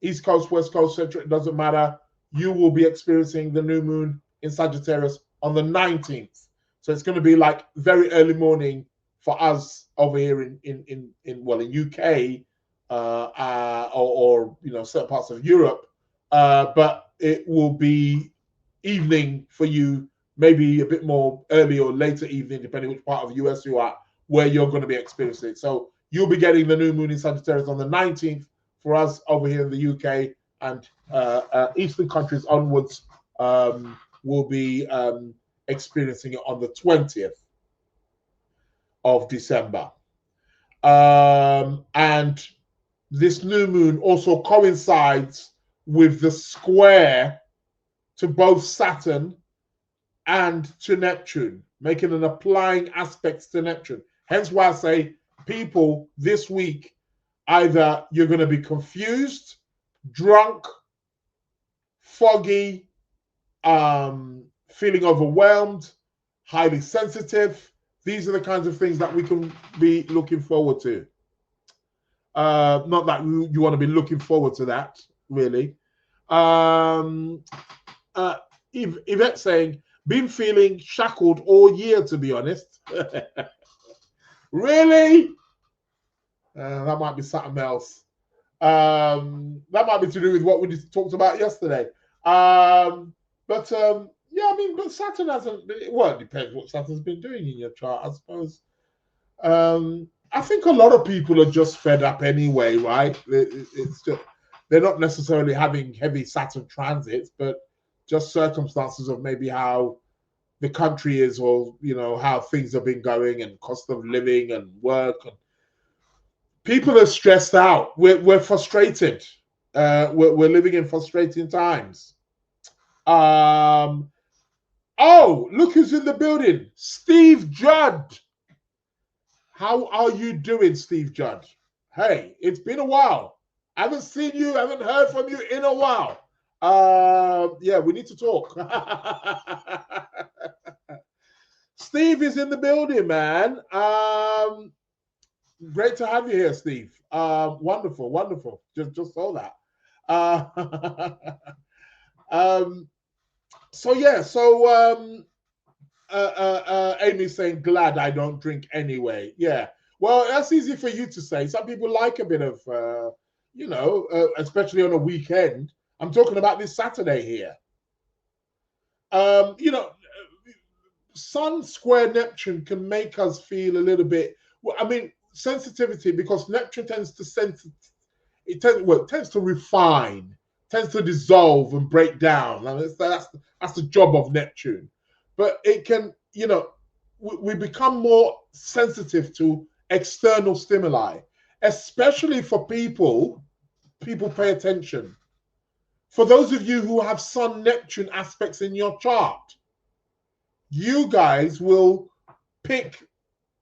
East Coast, West Coast, Central, it doesn't matter. You will be experiencing the new moon in Sagittarius on the 19th. So it's going to be like very early morning for us over here in UK or you know, certain parts of Europe. But it will be evening for you, maybe a bit more early or later evening, depending which part of the US you are, where you're going to be experiencing it. So you'll be getting the new moon in Sagittarius on the 19th for us over here in the UK, and Eastern countries onwards will be experiencing it on the 20th of December. And this new moon also coincides with the square to both Saturn and to Neptune, making an applying aspects to Neptune. Hence why I say, people, this week, either you're going to be confused, drunk, foggy, feeling overwhelmed, highly sensitive. These are the kinds of things that we can be looking forward to. Not that you want to be looking forward to that, really. Yvette saying, been feeling shackled all year, to be honest. Really? That might be something else. That might be to do with what we just talked about yesterday. Yeah, I mean, but Saturn hasn't. Well, it depends what Saturn's been doing in your chart, I suppose. I think a lot of people are just fed up anyway, right? It's just, they're not necessarily having heavy Saturn transits, but just circumstances of maybe how the country is, or you know, how things have been going, and cost of living and work. And people are stressed out. We're frustrated. We're living in frustrating times. Oh, look who's in the building. Steve Judd. How are you doing, Steve Judd? Hey, it's been a while. I haven't seen you, I haven't heard from you in a while. Yeah, we need to talk. Steve is in the building, man. Great to have you here, Steve. Wonderful, wonderful. Just saw that. So yeah, so Amy's saying, glad I don't drink anyway. Yeah, well, that's easy for you to say. Some people like a bit of, you know, especially on a weekend. I'm talking about this Saturday here. You know, Sun square Neptune can make us feel a little bit, well, I mean, sensitivity, because Neptune tends to tends to refine, tends to dissolve and break down. I mean, that's the job of Neptune. But it can, we become more sensitive to external stimuli, especially for people. People pay attention. For those of you who have Sun Neptune aspects in your chart, you guys will pick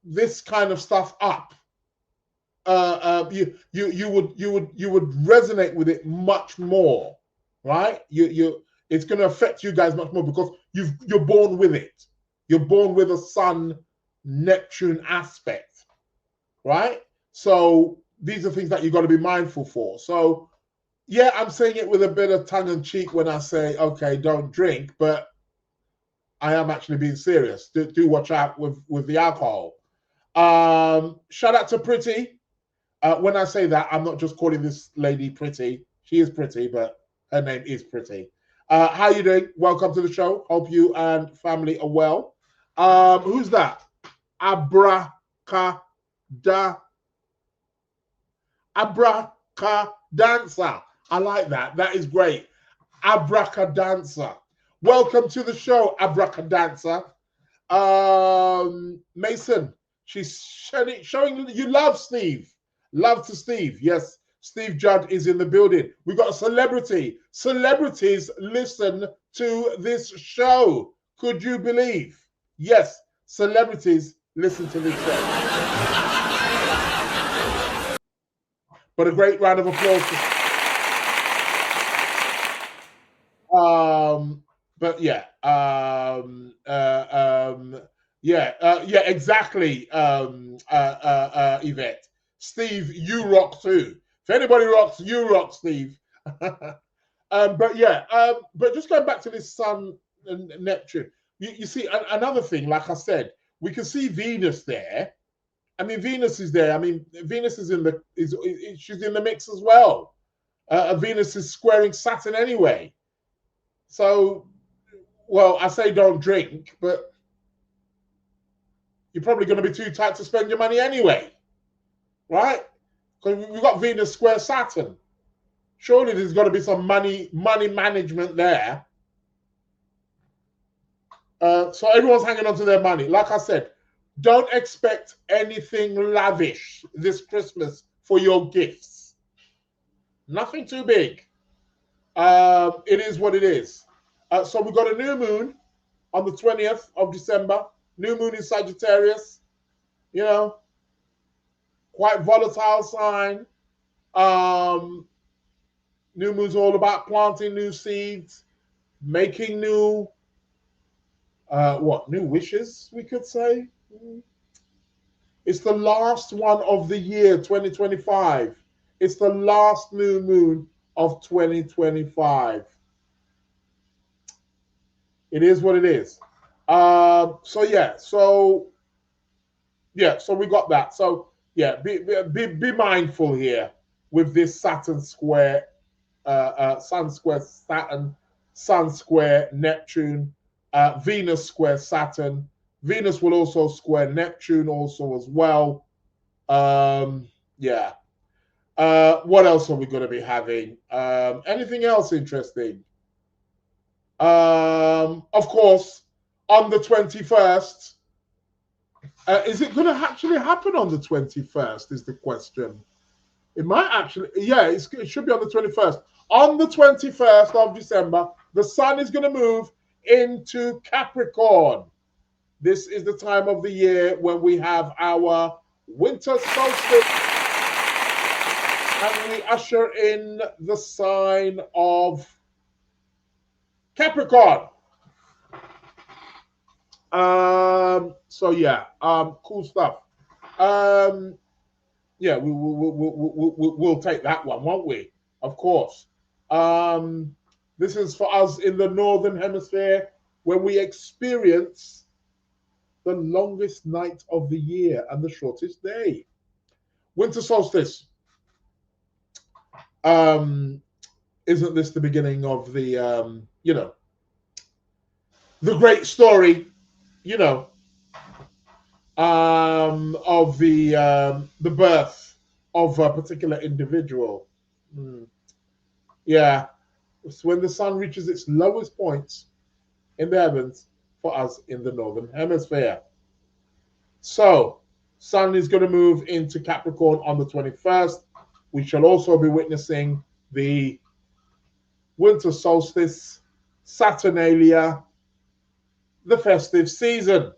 this kind of stuff up. You would resonate with it much more, right? It's going to affect you guys much more because you're born with it. You're born with a Sun Neptune aspect, right? So these are things that you've got to be mindful for. So yeah, I'm saying it with a bit of tongue in cheek when I say, okay, don't drink, but I am actually being serious. Do watch out with the alcohol. Shout out to Pretty. When I say that, I'm not just calling this lady Pretty. She is pretty, but her name is Pretty. How you doing? Welcome to the show. Hope you and family are well. Who's that? Abracadancer. I like that. That is great. Abracadancer. Welcome to the show, Abracadancer. Mason, she's showing you love Steve. Love to Steve. Yes, Steve Judd is in the building. We've got a celebrity. Celebrities listen to this show. Could you believe? Yes, celebrities listen to this show. But a great round of applause. But yeah, exactly. Yvette, Steve, you rock too. If anybody rocks, you rock, Steve. But just going back to this Sun and Neptune, you see another thing. Like I said, we can see Venus there. I mean, Venus is there. I mean, Venus is she's in the mix as well. Venus is squaring Saturn anyway. So, well, I say don't drink, but you're probably going to be too tight to spend your money anyway, right? Because we've got Venus square Saturn. Surely there's got to be some money management there. So everyone's hanging on to their money. Like I said, don't expect anything lavish this Christmas for your gifts. Nothing too big. It is what it is. So we've got a new moon on the 20th of December. New moon in Sagittarius. Quite volatile sign. New moon's all about planting new seeds, making new wishes, we could say. It's the last one of the year, 2025. It's the last new moon of 2025. It is what it is. So we got that. So yeah, be mindful here with this Saturn square, Sun square Saturn, Sun square Neptune, Venus square Saturn. Venus will also square Neptune also as well. What else are we going to be having? Anything else interesting? Of course, on the 21st, is it going to actually happen on the 21st is the question. It might actually, it should be on the 21st. On the 21st of December, the sun is going to move into Capricorn. This is the time of the year when we have our winter solstice and we usher in the sign of Capricorn. Cool stuff. We'll take that one, won't we? Of course. This is for us in the Northern Hemisphere when we experience the longest night of the year and the shortest day. Winter solstice. Isn't this the beginning of the, the great story, of the birth of a particular individual? Yeah, it's when the sun reaches its lowest points in the heavens for us in the northern hemisphere. So, sun is going to move into Capricorn on the 21st. We shall also be witnessing the winter solstice, Saturnalia, the festive season.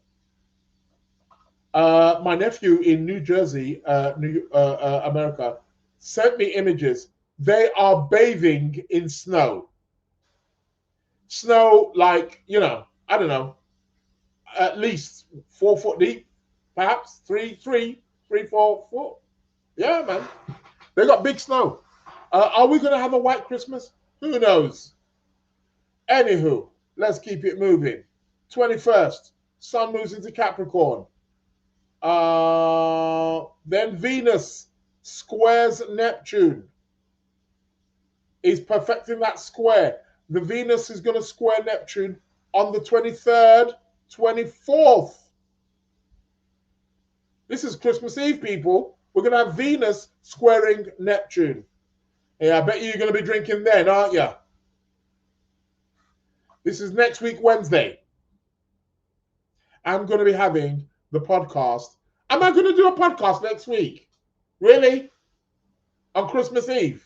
My nephew in New Jersey, America, sent me images. They are bathing in snow. Snow, like, I don't know, at least 4 foot deep, perhaps 4 foot. Yeah, man. They got big snow. Are we going to have a white Christmas? Who knows? Anywho, let's keep it moving. 21st, sun moves into Capricorn. Then Venus squares Neptune. Is perfecting that square. The Venus is going to square Neptune on the 23rd, 24th. This is Christmas Eve, people. We're going to have Venus squaring Neptune. Yeah, I bet you're going to be drinking then, aren't you? This is next week, Wednesday. I'm going to be having the podcast. Am I going to do a podcast next week? Really? On Christmas Eve?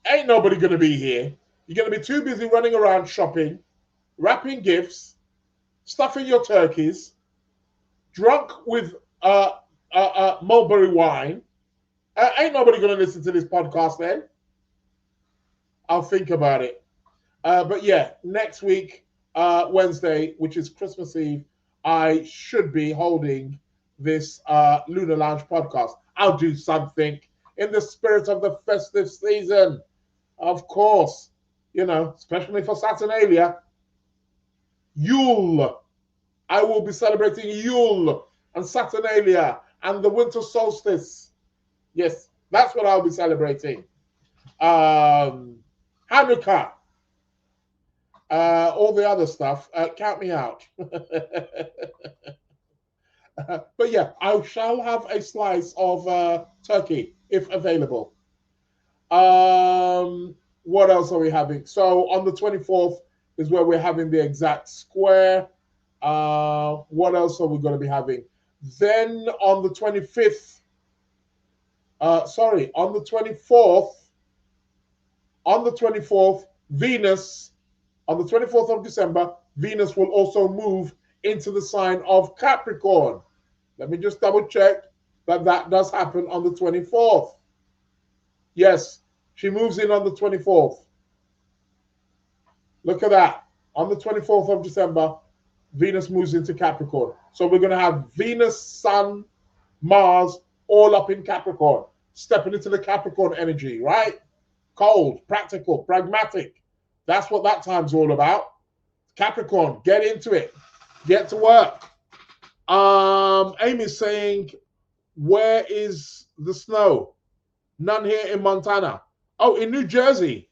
Ain't nobody going to be here. You're going to be too busy running around shopping, wrapping gifts, stuffing your turkeys, drunk with mulberry wine. Ain't nobody going to listen to this podcast then. I'll think about it. But yeah, next week, Wednesday, which is Christmas Eve, I should be holding this Lunar Lounge podcast. I'll do something in the spirit of the festive season. Of course, especially for Saturnalia. Yule. I will be celebrating Yule and Saturnalia and the winter solstice. Yes, that's what I'll be celebrating. Hanukkah. All the other stuff. Count me out. But yeah, I shall have a slice of turkey if available. What else are we having? So on the 24th is where we're having the exact square. What else are we going to be having? Then on the 25th, on the 24th, Venus, on the 24th of December, Venus will also move into the sign of Capricorn. Let me just double check that does happen on the 24th. Yes, she moves in on the 24th. Look at that. On the 24th of December, Venus moves into Capricorn. So we're going to have Venus, Sun, Mars, all up in Capricorn, stepping into the Capricorn energy, right? Cold, practical, pragmatic. That's what that time's all about. Capricorn, get into it. Get to work. Amy's saying, where is the snow? None here in Montana. Oh, in New Jersey.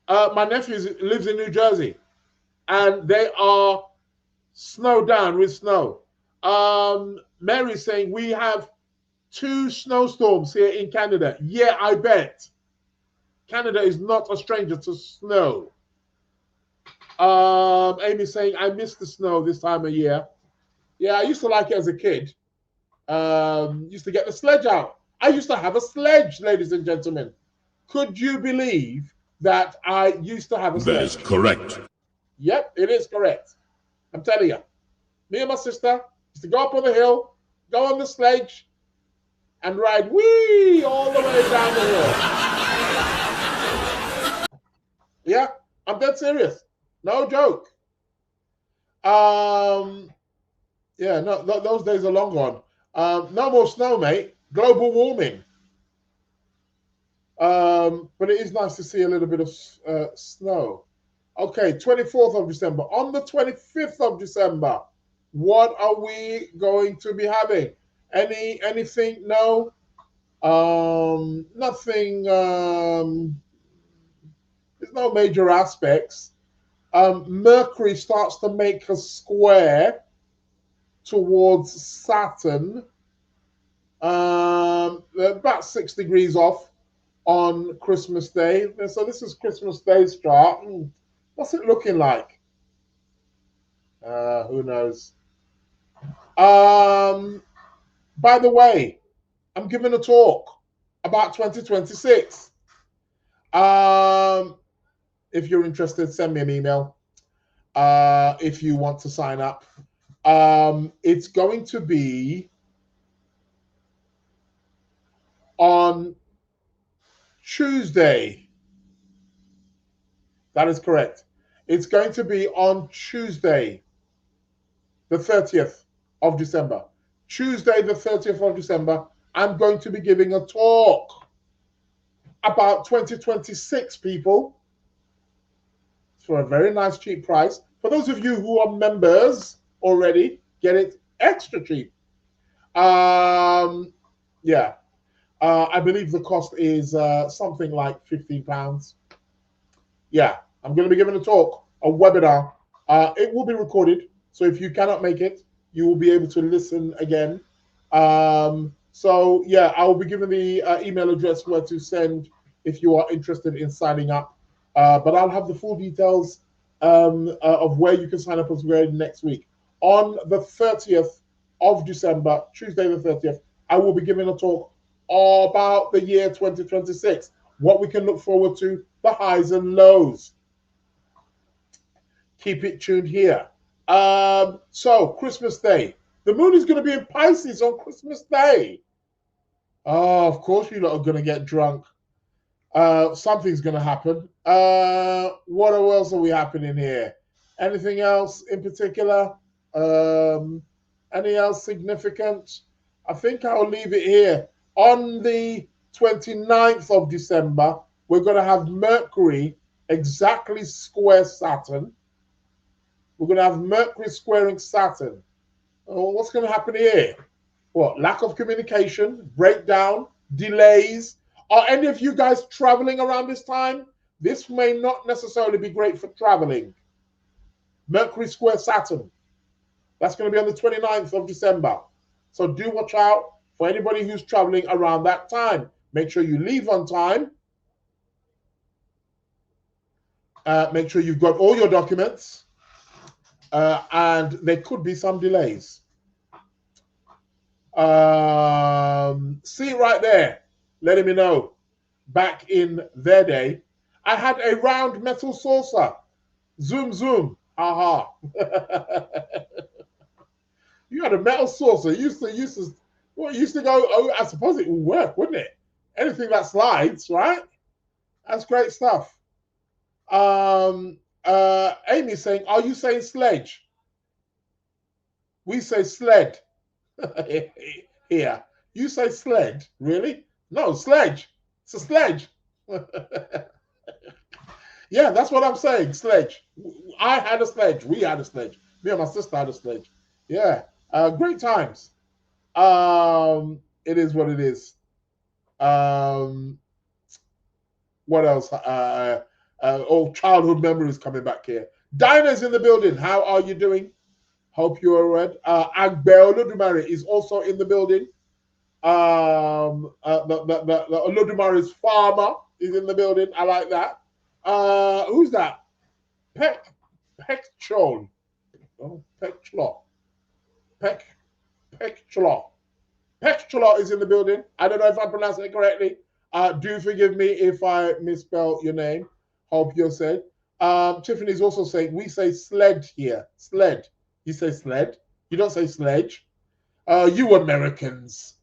My nephew lives in New Jersey. And they are snowed down with snow. Mary's saying, we have 2 snowstorms here in Canada. Yeah, I bet. Canada is not a stranger to snow. Amy's saying, I miss the snow this time of year. Yeah, I used to like it as a kid. Used to get the sledge out. I used to have a sledge, ladies and gentlemen. Could you believe that I used to have a sledge? That is correct. Yep, it is correct. I'm telling you. Me and my sister used to go up on the hill, go on the sledge, and ride wee all the way down the hill. Yeah, I'm dead serious. No joke. Yeah, no, those days are long gone. No more snow, mate. Global warming. But it is nice to see a little bit of snow. Okay, 24th of December. On the 25th of December, what are we going to be having? Anything? No. Nothing. There's no major aspects. Mercury starts to make a square towards Saturn. About 6 degrees off on Christmas Day. So this is Christmas Day's chart. What's it looking like? Who knows? By the way, I'm giving a talk about 2026. If you're interested, send me an email. If you want to sign up, it's going to be on Tuesday. That is correct. It's going to be on Tuesday, the 30th of December. Tuesday, the 30th of December, I'm going to be giving a talk about 2026, people, for a very nice cheap price. For those of you who are members already, get it extra cheap. Yeah. I believe the cost is something like £15. Yeah, I'm going to be giving a talk, a webinar. It will be recorded, so if you cannot make it, you will be able to listen again. So yeah, I will be giving the email address where to send if you are interested in signing up. But I'll have the full details of where you can sign up as well next week. On the 30th of December, Tuesday the 30th, I will be giving a talk about the year 2026, what we can look forward to, the highs and lows. Keep it tuned here. So, Christmas Day. The moon is going to be in Pisces on Christmas Day. Oh, of course you lot are going to get drunk. Something's going to happen. What else are we happening here? Anything else in particular? Any else significant? I think I'll leave it here. On the 29th of December, we're going to have Mercury exactly square Saturn. We're going to have Mercury squaring Saturn. Oh, what's going to happen here? What? Lack of communication, breakdown, delays. Are any of you guys traveling around this time? This may not necessarily be great for traveling. Mercury square Saturn. That's going to be on the 29th of December. So do watch out for anybody who's traveling around that time. Make sure you leave on time. Make sure you've got all your documents. And there could be some delays. See right there, letting me know. Back in their day, I had a round metal saucer. Zoom, zoom. Aha. You had a metal saucer. Used to go, oh, I suppose it would work, wouldn't it? Anything that slides, right? That's great stuff. Amy's saying, are you saying sledge? We say sled. Here. You say sled? Really? No, sledge. It's a sledge. Yeah, that's what I'm saying. Sledge. I had a sledge. We had a sledge. Me and my sister had a sledge. Yeah. Great times. It is what it is. What else? Old childhood memories coming back here. Dinah's in the building. How are you doing? Hope you are right. Agbe Olodumare is also in the building. The Olodumare's farmer is in the building. I like that. Who's that? Pekchol. Oh, Pekchlo. Pekchlo is in the building. I don't know if I pronounced it correctly. Do forgive me if I misspell your name. Hope you're said. Tiffany's also saying we say sled here. Sled. You say sled. You don't say sledge. You Americans.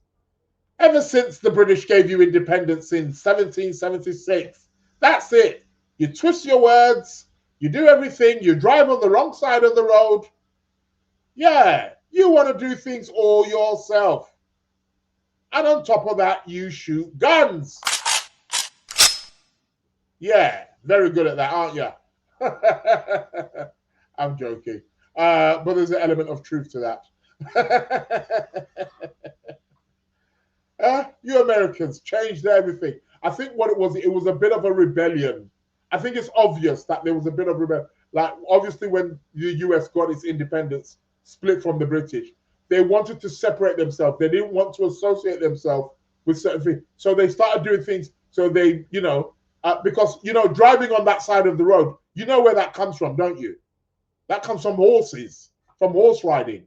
Ever since the British gave you independence in 1776, that's it. You twist your words. You do everything. You drive on the wrong side of the road. Yeah, you want to do things all yourself. And on top of that, you shoot guns. Yeah, very good at that, aren't you? I'm joking. But there's an element of truth to that. You Americans changed everything. I think what it was a bit of a rebellion. I think it's obvious that there was a bit of rebellion. Like, obviously, when the US got its independence, split from the British, they wanted to separate themselves. They didn't want to associate themselves with certain things. So they started doing things So they, because, driving on that side of the road, you know where that comes from, don't you? That comes from horses, from horse riding.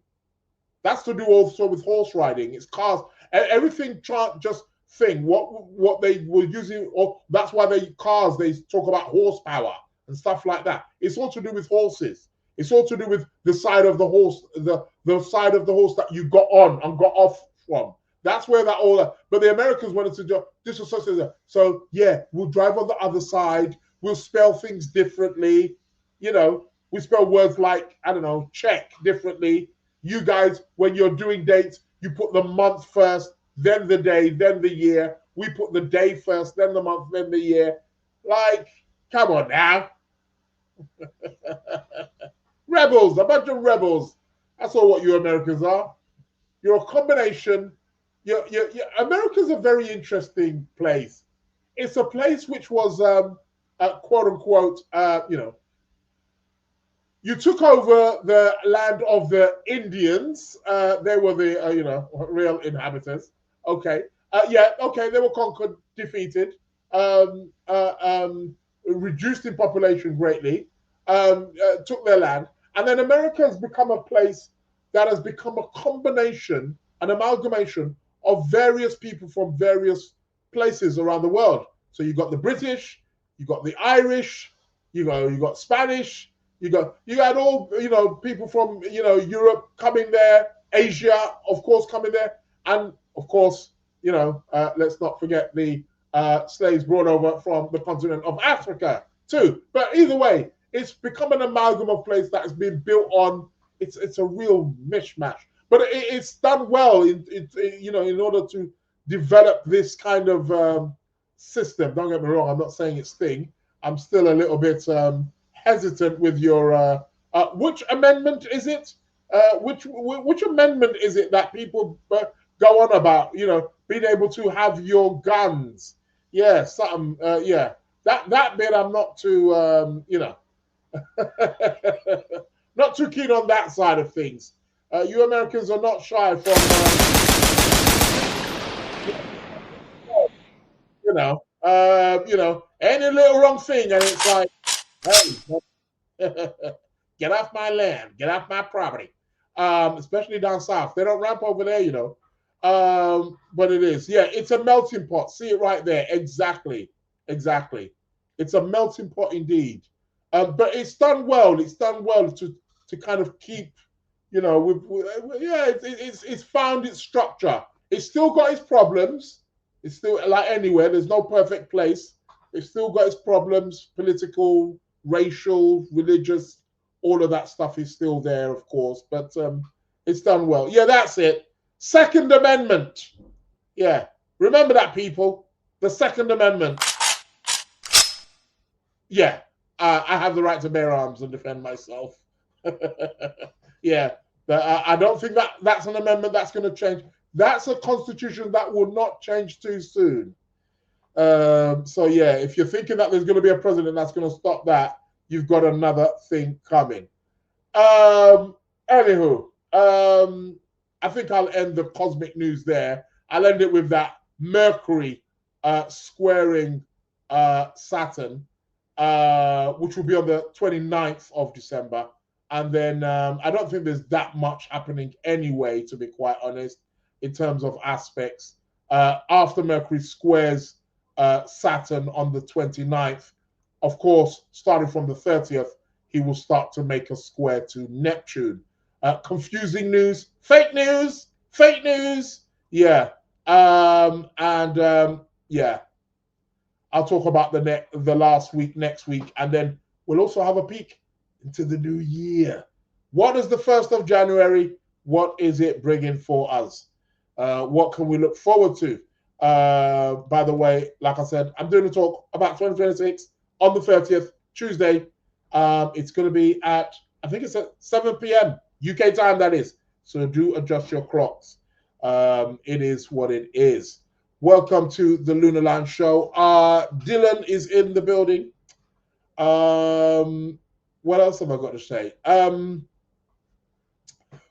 That's to do also with horse riding. It's cars, everything just thing. What they were using, or that's why they talk about horsepower and stuff like that. It's all to do with horses. It's all to do with the side of the horse, the side of the horse that you got on and got off from. That's where that all. But the Americans wanted to disassociate that. So yeah, we'll drive on the other side. We'll spell things differently. We spell words like, I don't know, check differently. You guys, when you're doing dates, you put the month first, then the day, then the year. We put the day first, then the month, then the year. Like, come on now. Rebels, a bunch of rebels. That's all what you Americans are. You're a combination. America's a very interesting place. It's a place which was, quote unquote, you took over the land of the Indians. They were the, real inhabitants. Okay. Okay. They were conquered, defeated, reduced in population greatly, took their land. And then America has become a place that has become a combination, an amalgamation of various people from various places around the world. So you got the British, you got the Irish, you got Spanish, you had all people from Europe coming there, Asia of course coming there, and of course let's not forget the slaves brought over from the continent of Africa too. But either way, it's become an amalgam of place that has been built on. It's a real mishmash, but it's done well in order to develop this kind of system. Don't get me wrong, I'm not saying it's thing. I'm still a little bit hesitant with your which amendment is it? Which amendment is it that people go on about? Being able to have your guns. Yeah, something. Yeah, that bit I'm not too not too keen on that side of things. You Americans are not shy from any little wrong thing, and it's like, hey, get off my land, get off my property. Especially down south, they don't ramp over there, but it is, yeah, it's a melting pot. See it right there, exactly. It's a melting pot indeed. But it's done well. It's done well to kind of keep, it's found its structure. It's still got its problems. It's still like anywhere. There's no perfect place. It's still got its problems, political, racial, religious. All of that stuff is still there, of course. But it's done well. Yeah, that's it. Second Amendment. Yeah, remember that, people. The Second Amendment. Yeah. I have the right to bear arms and defend myself. Yeah, I don't think that's an amendment that's going to change. That's a constitution that will not change too soon. So yeah, if you're thinking that there's going to be a president that's going to stop that, you've got another thing coming. Anywho, I think I'll end the cosmic news there. I'll end it with that Mercury squaring Saturn. Which will be on the 29th of December. And then I don't think there's that much happening anyway, to be quite honest, in terms of aspects. After Mercury squares Saturn on the 29th, of course, starting from the 30th, he will start to make a square to Neptune. Confusing news, fake news. Yeah. Yeah. I'll talk about the last week next week, and then we'll also have a peek into the new year. What is the 1st of January? What is it bringing for us? What can we look forward to? By the way, like I said, I'm doing a talk about 2026 on the 30th, Tuesday. It's going to be at, I think it's at 7 p.m. UK time, that is. So do adjust your clocks. It is what it is. Welcome to the Lunar Lounge show. Dylan is in the building. What else have I got to say?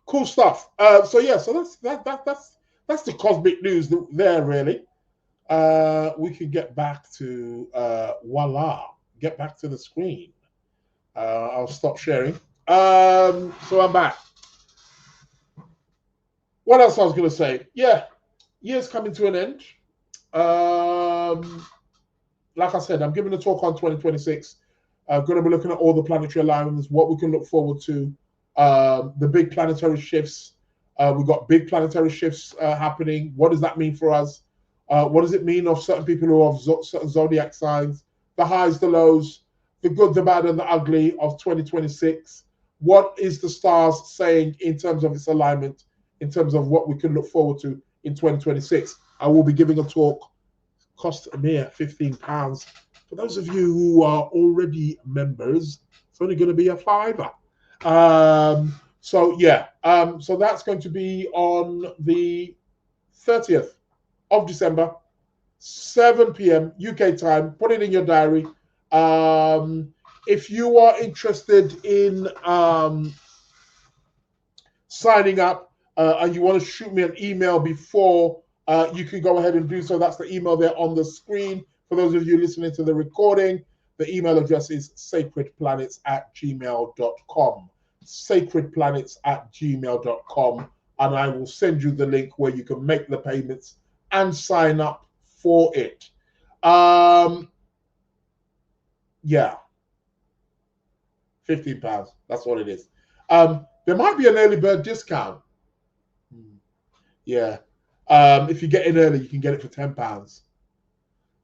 Cool stuff. So that's the cosmic news there, really. we can get back to voila, get back to the screen. I'll stop sharing. So I'm back. What else I was going to say? Yeah, year's coming to an end. Like I said, I'm giving a talk on 2026. I'm going to be looking at all the planetary alignments, what we can look forward to, the big planetary shifts. We've got big planetary shifts happening. What does that mean for us? What does it mean of certain people who have certain zodiac signs, the highs, the lows, the good, the bad, and the ugly of 2026? What is the stars saying in terms of its alignment, in terms of what we can look forward to in 2026? I will be giving a talk, cost a mere £15. For those of you who are already members, it's only going to be a £5. So that's going to be on the 30th of December, 7 p.m. UK time. Put it in your diary. If you are interested in signing up and you want to shoot me an email before, you can go ahead and do so. That's the email there on the screen. For those of you listening to the recording, the email address is sacredplanets@gmail.com. sacredplanets@gmail.com. And I will send you the link where you can make the payments and sign up for it. Yeah, £15. That's what it is. There might be an early bird discount. Yeah. If you get in early, you can get it for £10.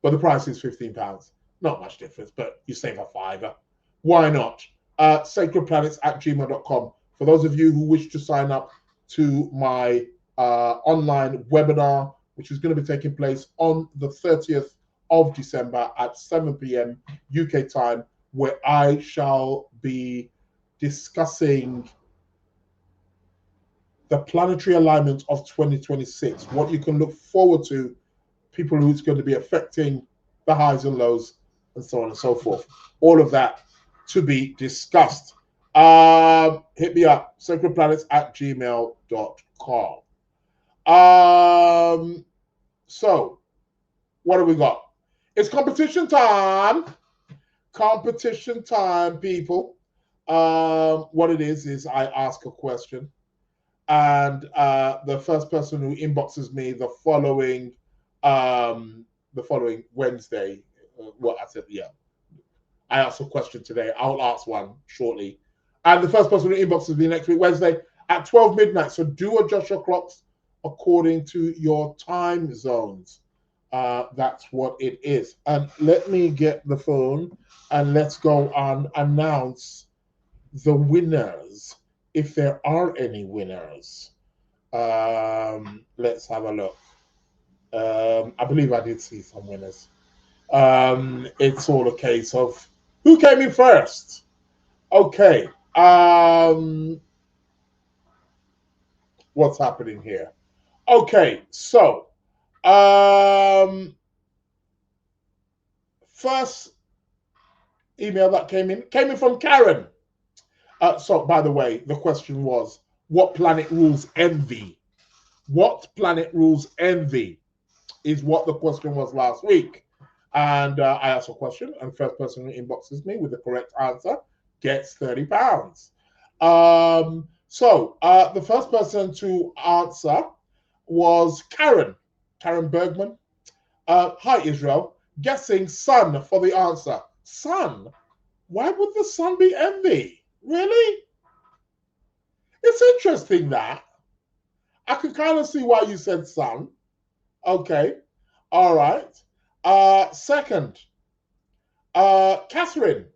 But the price is £15. Not much difference, but you save a £5. Why not? Sacredplanets@gmail.com. For those of you who wish to sign up to my online webinar, which is going to be taking place on the 30th of December at 7 p.m. UK time, where I shall be discussing the planetary alignment of 2026, what you can look forward to, people who it's going to be affecting, the highs and lows, and so on and so forth. All of that to be discussed. Hit me up, sacredplanets@gmail.com. So, what have we got? It's competition time. Competition time, people. What it is I ask a question, and the first person who inboxes me the following Wednesday, I asked a question today. I'll ask one shortly, and the first person who inboxes me next week Wednesday at 12 midnight. So do adjust your clocks according to your time zones. That's what it is. And let me get the phone and let's go and announce the winners, if there are any winners. Let's have a look. I believe I did see some winners. It's all a case of who came in first. Okay. What's happening here? Okay, so first email that came in from Karen. So, by the way, the question was, what planet rules envy? What planet rules envy is what the question was last week. And I asked a question, and the first person who inboxes me with the correct answer gets £30. So the first person to answer was Karen Bergman. Hi, Israel. Guessing sun for the answer. Sun? Why would the sun be envy? Really? It's interesting that. I can kind of see why you said sun. Okay. All right. Second, Catherine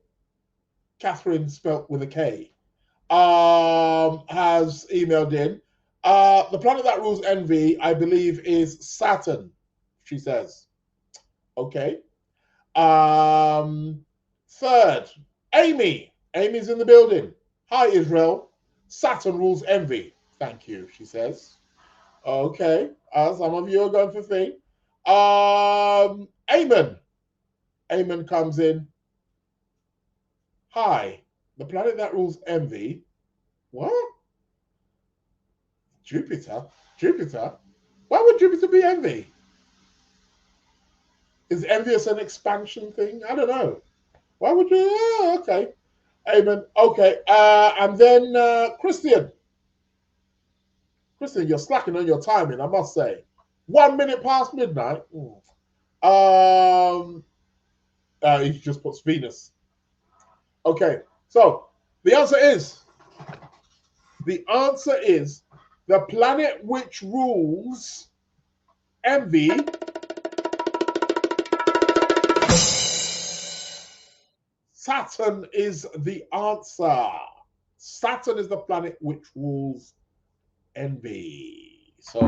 spelt with a K, has emailed in. The planet that rules envy, I believe, is Saturn, she says. Okay. Third, Amy's in the building. Hi, Israel. Saturn rules envy. Thank you, she says. Okay. Some of you are going for thing. Eamon comes in. Hi. The planet that rules envy. What? Jupiter? Why would Jupiter be envy? Is envious an expansion thing? I don't know. Why would you? Oh, okay. Amen. Okay. And then Christian, you're slacking on your timing, I must say. 1 minute past midnight. He just puts Venus. Okay. So the answer is the planet which rules envy. Saturn is the answer. Saturn is the planet which rules envy. So,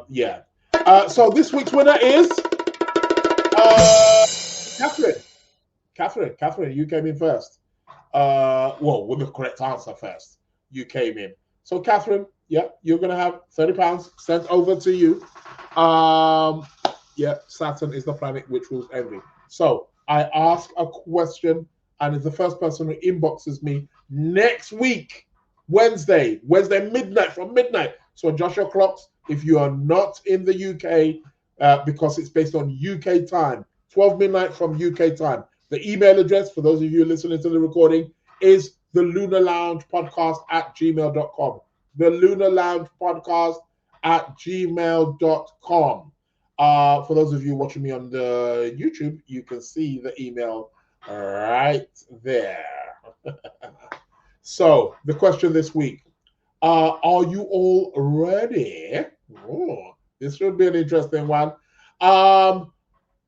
yeah. So this week's winner is Catherine. Catherine, you came in first. Well, with the correct answer first. You came in. So, Catherine, yeah, you're going to have £30 sent over to you. Yeah, Saturn is the planet which rules envy. So, I ask a question, and it's the first person who inboxes me next week, Wednesday midnight, from midnight. So, adjust your clocks if you are not in the UK, because it's based on UK time, 12 midnight from UK time. The email address, for those of you listening to the recording, is the Lunar Lounge Podcast at gmail.com. The Lunar Lounge Podcast at gmail.com. For those of you watching me on the YouTube, you can see the email right there. So, the question this week, are you all ready? Oh, this should be an interesting one.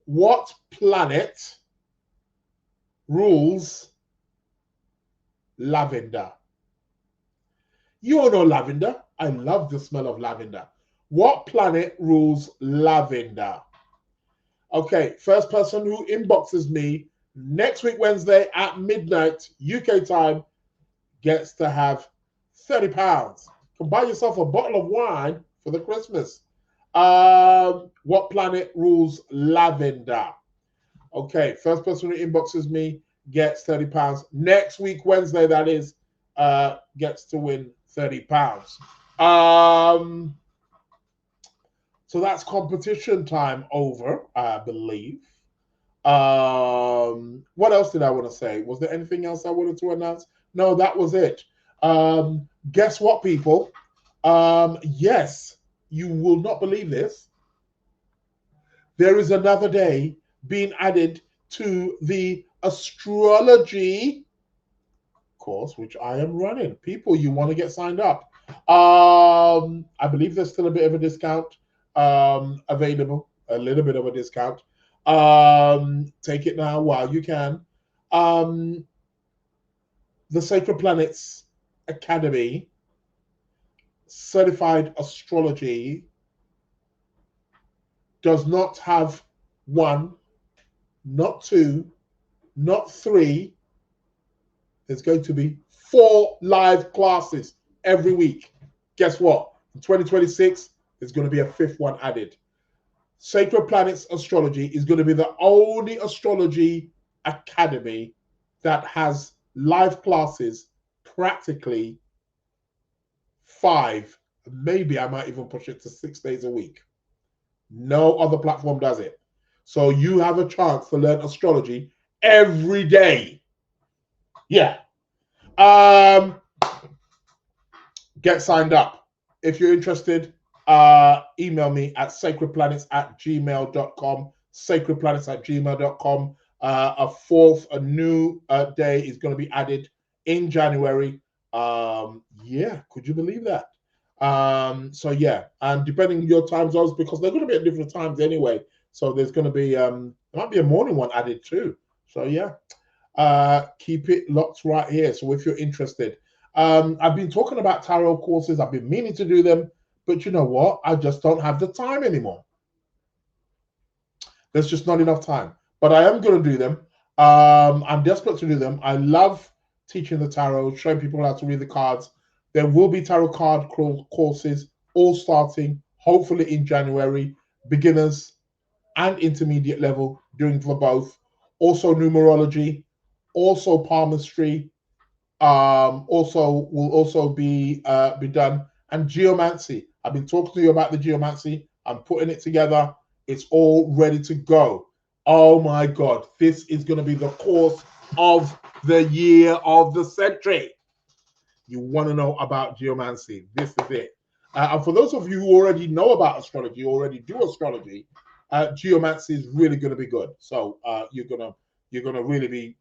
What planet rules lavender? You all know lavender. I love the smell of lavender. What planet rules lavender? Okay, first person who inboxes me next week, Wednesday at midnight, UK time, gets to have £30. You can buy yourself a bottle of wine for the Christmas. What planet rules lavender? Okay, first person who inboxes me gets £30. Next week, Wednesday, that is, gets to win £30. So that's competition time over, I believe. What else did I want to say? Was there anything else I wanted to announce? No, that was it. Guess what, people? Yes, you will not believe this. There is another day being added to the astrology course, which I am running. People, you want to get signed up. I believe there's still a bit of a discount available, a little bit of a discount. Take it now while you can. The Sacred Planets Academy Certified Astrology does not have 1, not 2, not 3. There's going to be 4 live classes every week. Guess what? In 2026, there's going to be a 5th one added. Sacred Planets Astrology is going to be the only astrology academy that has live classes practically 5, maybe I might even push it to 6 days a week. No other platform does it. So you have a chance to learn astrology every day. Yeah. Get signed up. If you're interested, email me at sacredplanets@gmail.com. Sacredplanets@gmail.com. A new day is going to be added in January. Yeah, could you believe that? So yeah, and depending on your time zones, because they're going to be at different times anyway. So there's going to be there might be a morning one added too. So yeah, keep it locked right here. So if you're interested, I've been talking about tarot courses. I've been meaning to do them, but you know what? I just don't have the time anymore. There's just not enough time. But I am going to do them. I'm desperate to do them. I love teaching the tarot, showing people how to read the cards. There will be tarot card courses, all starting hopefully in January. Beginners and intermediate level, doing for both. Also numerology, also palmistry, also will also be done, and geomancy. I've been talking to you about the geomancy. I'm putting it together. It's all ready to go. Oh my God, this is going to be the course of the year of the century. You want to know about geomancy? This is it. And for those of you who already know about astrology, already do astrology, geomancy is really going to be good. So you're gonna really be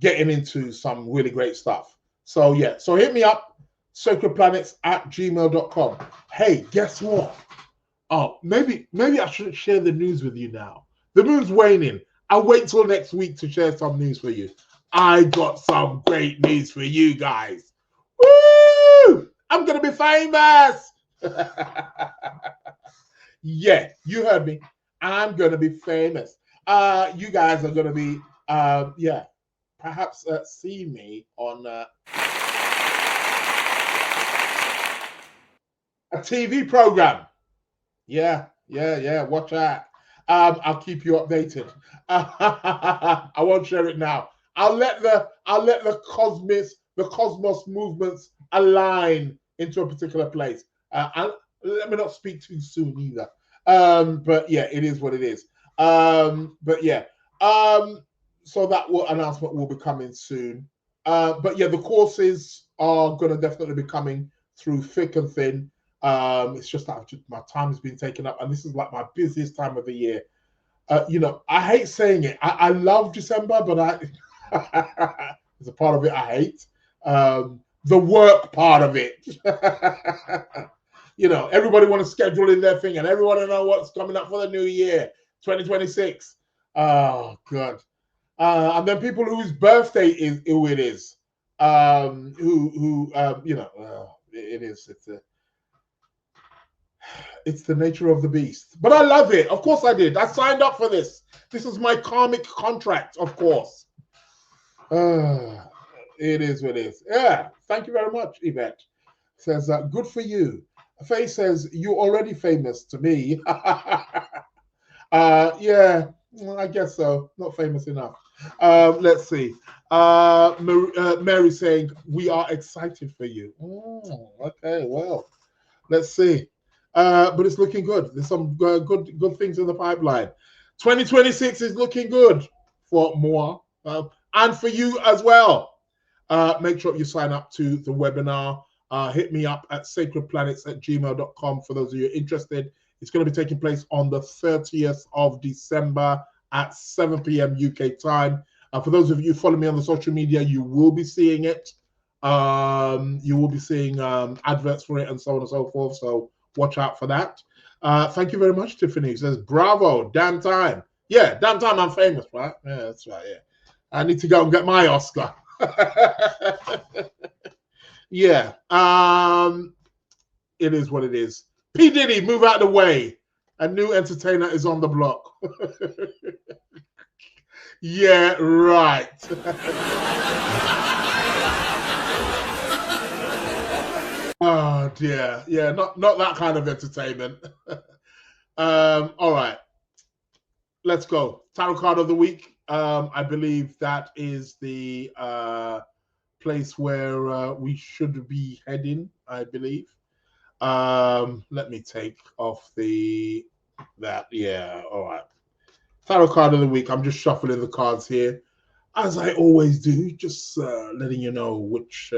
getting into some really great stuff. So yeah, so hit me up, sacredplanets@gmail.com. Hey, guess what? Oh, maybe I shouldn't share the news with you now. The moon's waning. I'll wait till next week to share some news for you. I got some great news for you guys. Woo! I'm gonna be famous. Yeah, you heard me. I'm gonna be famous. You guys are gonna be perhaps see me on a TV program. Yeah. Watch out. I'll keep you updated. I won't share it now. I'll let the cosmos movements align into a particular place. And let me not speak too soon either. But yeah, it is what it is. But yeah. So that announcement will be coming soon. But yeah, the courses are going to definitely be coming through thick and thin. It's just that my time has been taken up, and this is like my busiest time of the year. I hate saying it. I love December, but there's a part of it I hate. The work part of it. Everybody want to schedule in their thing, and everyone to know what's coming up for the new year, 2026. Oh God. And then people whose birthday is who it is, it is. It's the nature of the beast. But I love it. Of course I did. I signed up for this. This is my karmic contract, of course. It is what it is. Yeah. Thank you very much, Yvette. Says, good for you. Faye says, you're already famous to me. Yeah, I guess so. Not famous enough. Let's see. Mary saying, we are excited for you. Okay, well, let's see. But it's looking good. There's some good things in the pipeline. 2026 is looking good for moi and for you as well. Make sure you sign up to the webinar. Hit me up at sacredplanets@gmail.com for those of you interested. It's going to be taking place on the 30th of December at 7 p.m. UK time. For those of you who follow me on the social media, you will be seeing it. You will be seeing adverts for it and so on and so forth. So watch out for that. Thank you very much, Tiffany. It says, bravo, damn time. Yeah, damn time I'm famous, right? Yeah, that's right, yeah. I need to go and get my Oscar. Yeah. It is what it is. P. Diddy, move out of the way. A new entertainer is on the block. Yeah, right. Oh dear. Yeah, not that kind of entertainment. All right. Let's go. Tarot card of the week. I believe that is the place where we should be heading, I believe. Let me take off that. Yeah, all right. Tarot card of the week. I'm just shuffling the cards here, as I always do, just letting you know which.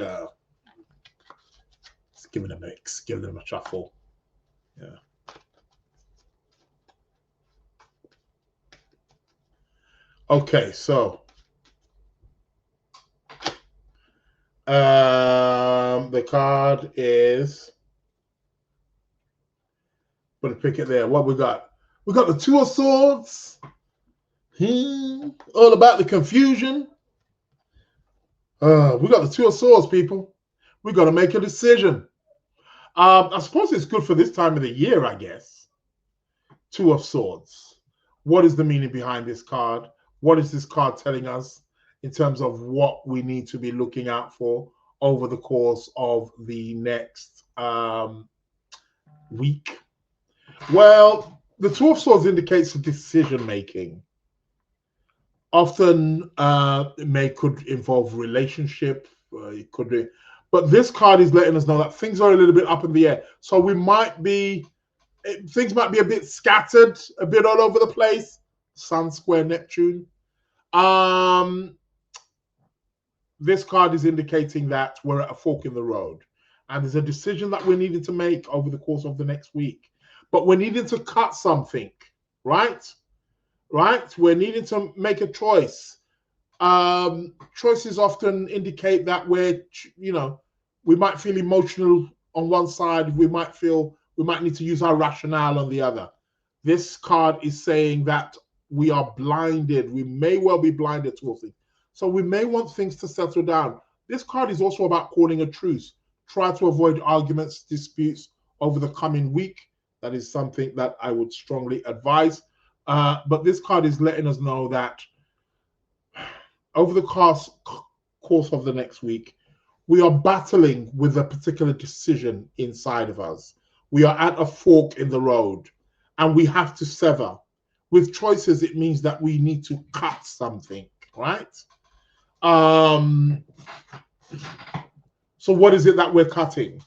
Just giving them a mix, giving them a shuffle. Yeah. Okay, so the card is. I'm gonna pick it there. What we got? We got the Two of Swords. All about the confusion. We got the Two of Swords, people. We got to make a decision. I suppose it's good for this time of the year, I guess. Two of Swords. What is the meaning behind this card? What is this card telling us in terms of what we need to be looking out for over the course of the next week? Well, the Two of Swords indicates decision making. Often could involve relationship. It could be, but this card is letting us know that things are a little bit up in the air. So things might be a bit scattered, a bit all over the place. Sun square Neptune. This card is indicating that we're at a fork in the road, and there's a decision that we're needing to make over the course of the next week. But we're needing to cut something, right? We're needing to make a choice. Choices often indicate that we might feel emotional on one side. We might need to use our rationale on the other. This card is saying that we are blinded. We may well be blinded to things. So we may want things to settle down. This card is also about calling a truce. Try to avoid arguments, disputes over the coming week. That is something that I would strongly advise. But this card is letting us know that over the course of the next week, we are battling with a particular decision inside of us. We are at a fork in the road, and we have to sever. With choices, it means that we need to cut something, right? So what is it that we're cutting?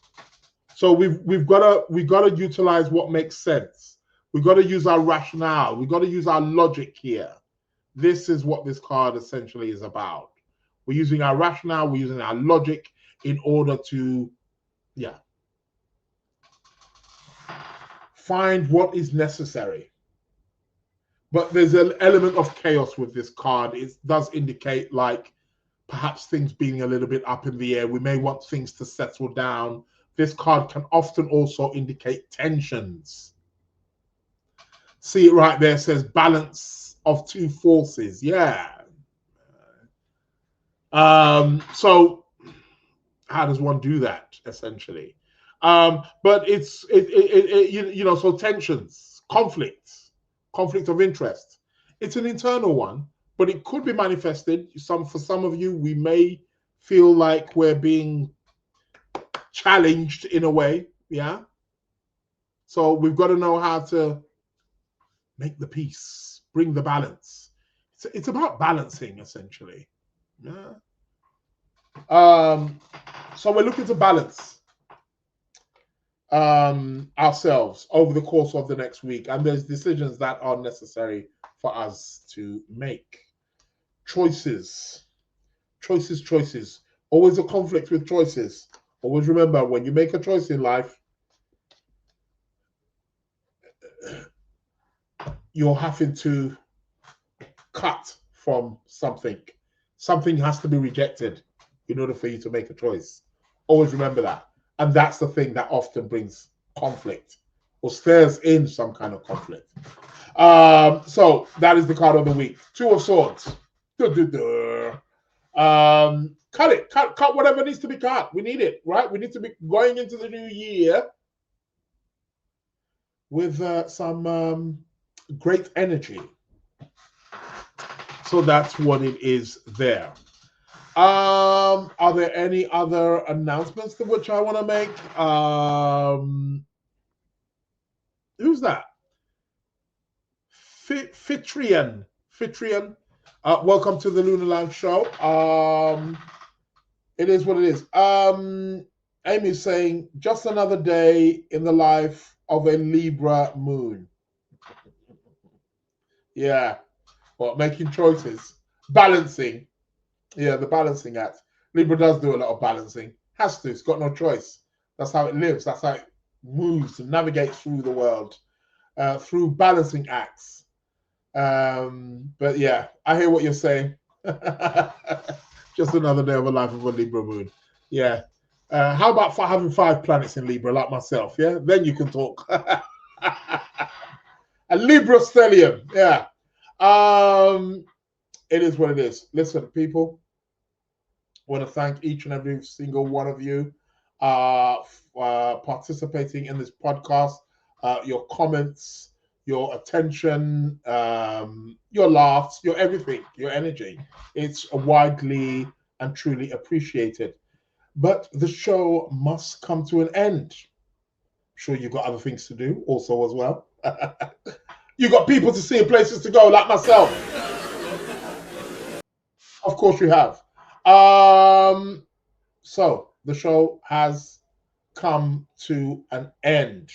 So we've got to utilize what makes sense. We've got to use our rationale. We've got to use our logic here. This is what this card essentially is about. We're using our rationale. We're using our logic in order to, find what is necessary. But there's an element of chaos with this card. It does indicate like perhaps things being a little bit up in the air. We may want things to settle down. This card can often also indicate tensions. See it right there, it says balance of two forces. Yeah. So how does one do that essentially? But so tensions, conflict of interest. It's an internal one, but it could be manifested. For some of you, we may feel like we're being challenged in a way. Yeah. So we've got to know how to make the peace, bring the balance. It's about balancing essentially. Yeah. So we're looking to balance ourselves over the course of the next week, and there's decisions that are necessary for us to make. Choices. Always a conflict with choices. Always remember, when you make a choice in life, you're having to cut from something. Something has to be rejected in order for you to make a choice. Always remember that. And that's the thing that often brings conflict or stirs in some kind of conflict. So that is the card of the week. Two of Swords. Cut whatever needs to be cut. We need it, right? We need to be going into the new year with some great energy. So that's what it is there. Are there any other announcements to which I want to make? Who's that? Fitrian. Welcome to the Lunar Lounge show. It is what it is. Amy's saying, just another day in the life of a Libra moon. Yeah. Well, making choices. Balancing. Yeah, the balancing act. Libra does do a lot of balancing. Has to. It's got no choice. That's how it lives. That's how it moves and navigates through the world. Through balancing acts. But yeah, I hear what you're saying. Just another day of a life of a Libra moon. Yeah. How about having 5 planets in Libra, like myself? Yeah, then you can talk. A Libra stellium. Yeah. It is what it is. Listen, people, I want to thank each and every single one of you participating in this podcast. Your comments, your attention, your laughs, your everything, your energy. It's widely and truly appreciated. But the show must come to an end. I'm sure you've got other things to do also as well. You've got people to see and places to go like myself. Of course you have. So the show has come to an end.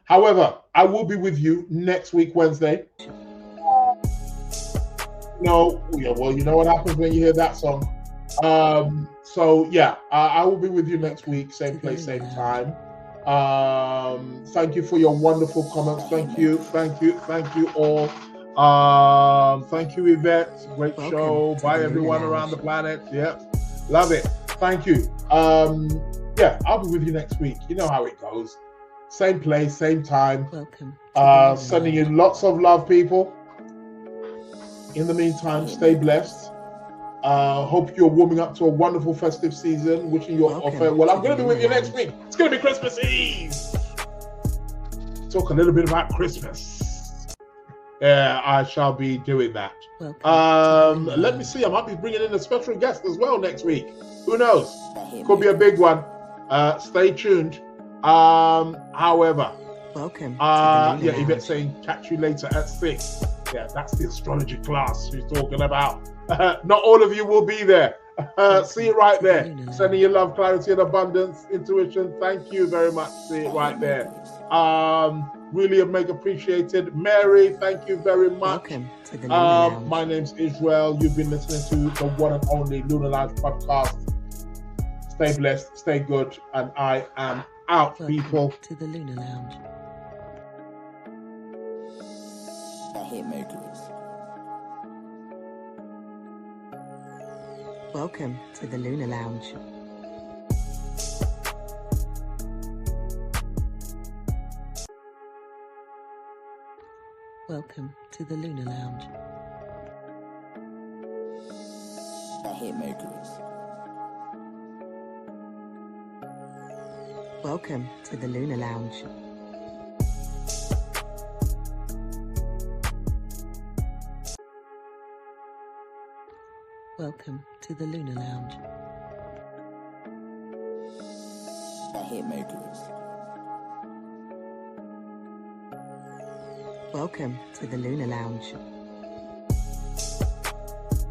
However, I will be with you next week, Wednesday. No, yeah, well, you know what happens when you hear that song. So yeah, I will be with you next week, same place, same time. Thank you for your wonderful comments. Thank you all. Thank you, Yvette. Great show. Bye, everyone around the planet. Yep, love it. Thank you. Yeah, I'll be with you next week. You know how it goes. Same place, same time. Welcome. Sending you lots of love, people. In the meantime, stay blessed. Hope you're warming up to a wonderful festive season. Wishing you a fair. Well, I'm going to be with you next week. It's going to be Christmas Eve. Talk a little bit about Christmas. Yeah, I shall be doing that. Let me see. I might be bringing in a special guest as well next week. Who knows? Could be a big one. Stay tuned. However, Welcome. yeah, Yvette saying catch you later at 6. Yeah, that's the astrology class she's talking about. Not all of you will be there. See it right there. Sending you love, clarity, and abundance, intuition. Thank you very much. See it right there. Really mega appreciated. Mary, thank you very much. Welcome to the Lunar Lounge. My name's Israel. You've been listening to the one and only Lunar Lounge Podcast. Stay blessed, stay good, and I am out, Welcome people. to the Lunar Lounge. The Hitmakers. Welcome to the Lunar Lounge. Welcome to the Lunar Lounge. The Hitmakers. Welcome to the Lunar Lounge. Welcome to the Lunar Lounge. The Hitmakers. Welcome to the Lunar Lounge.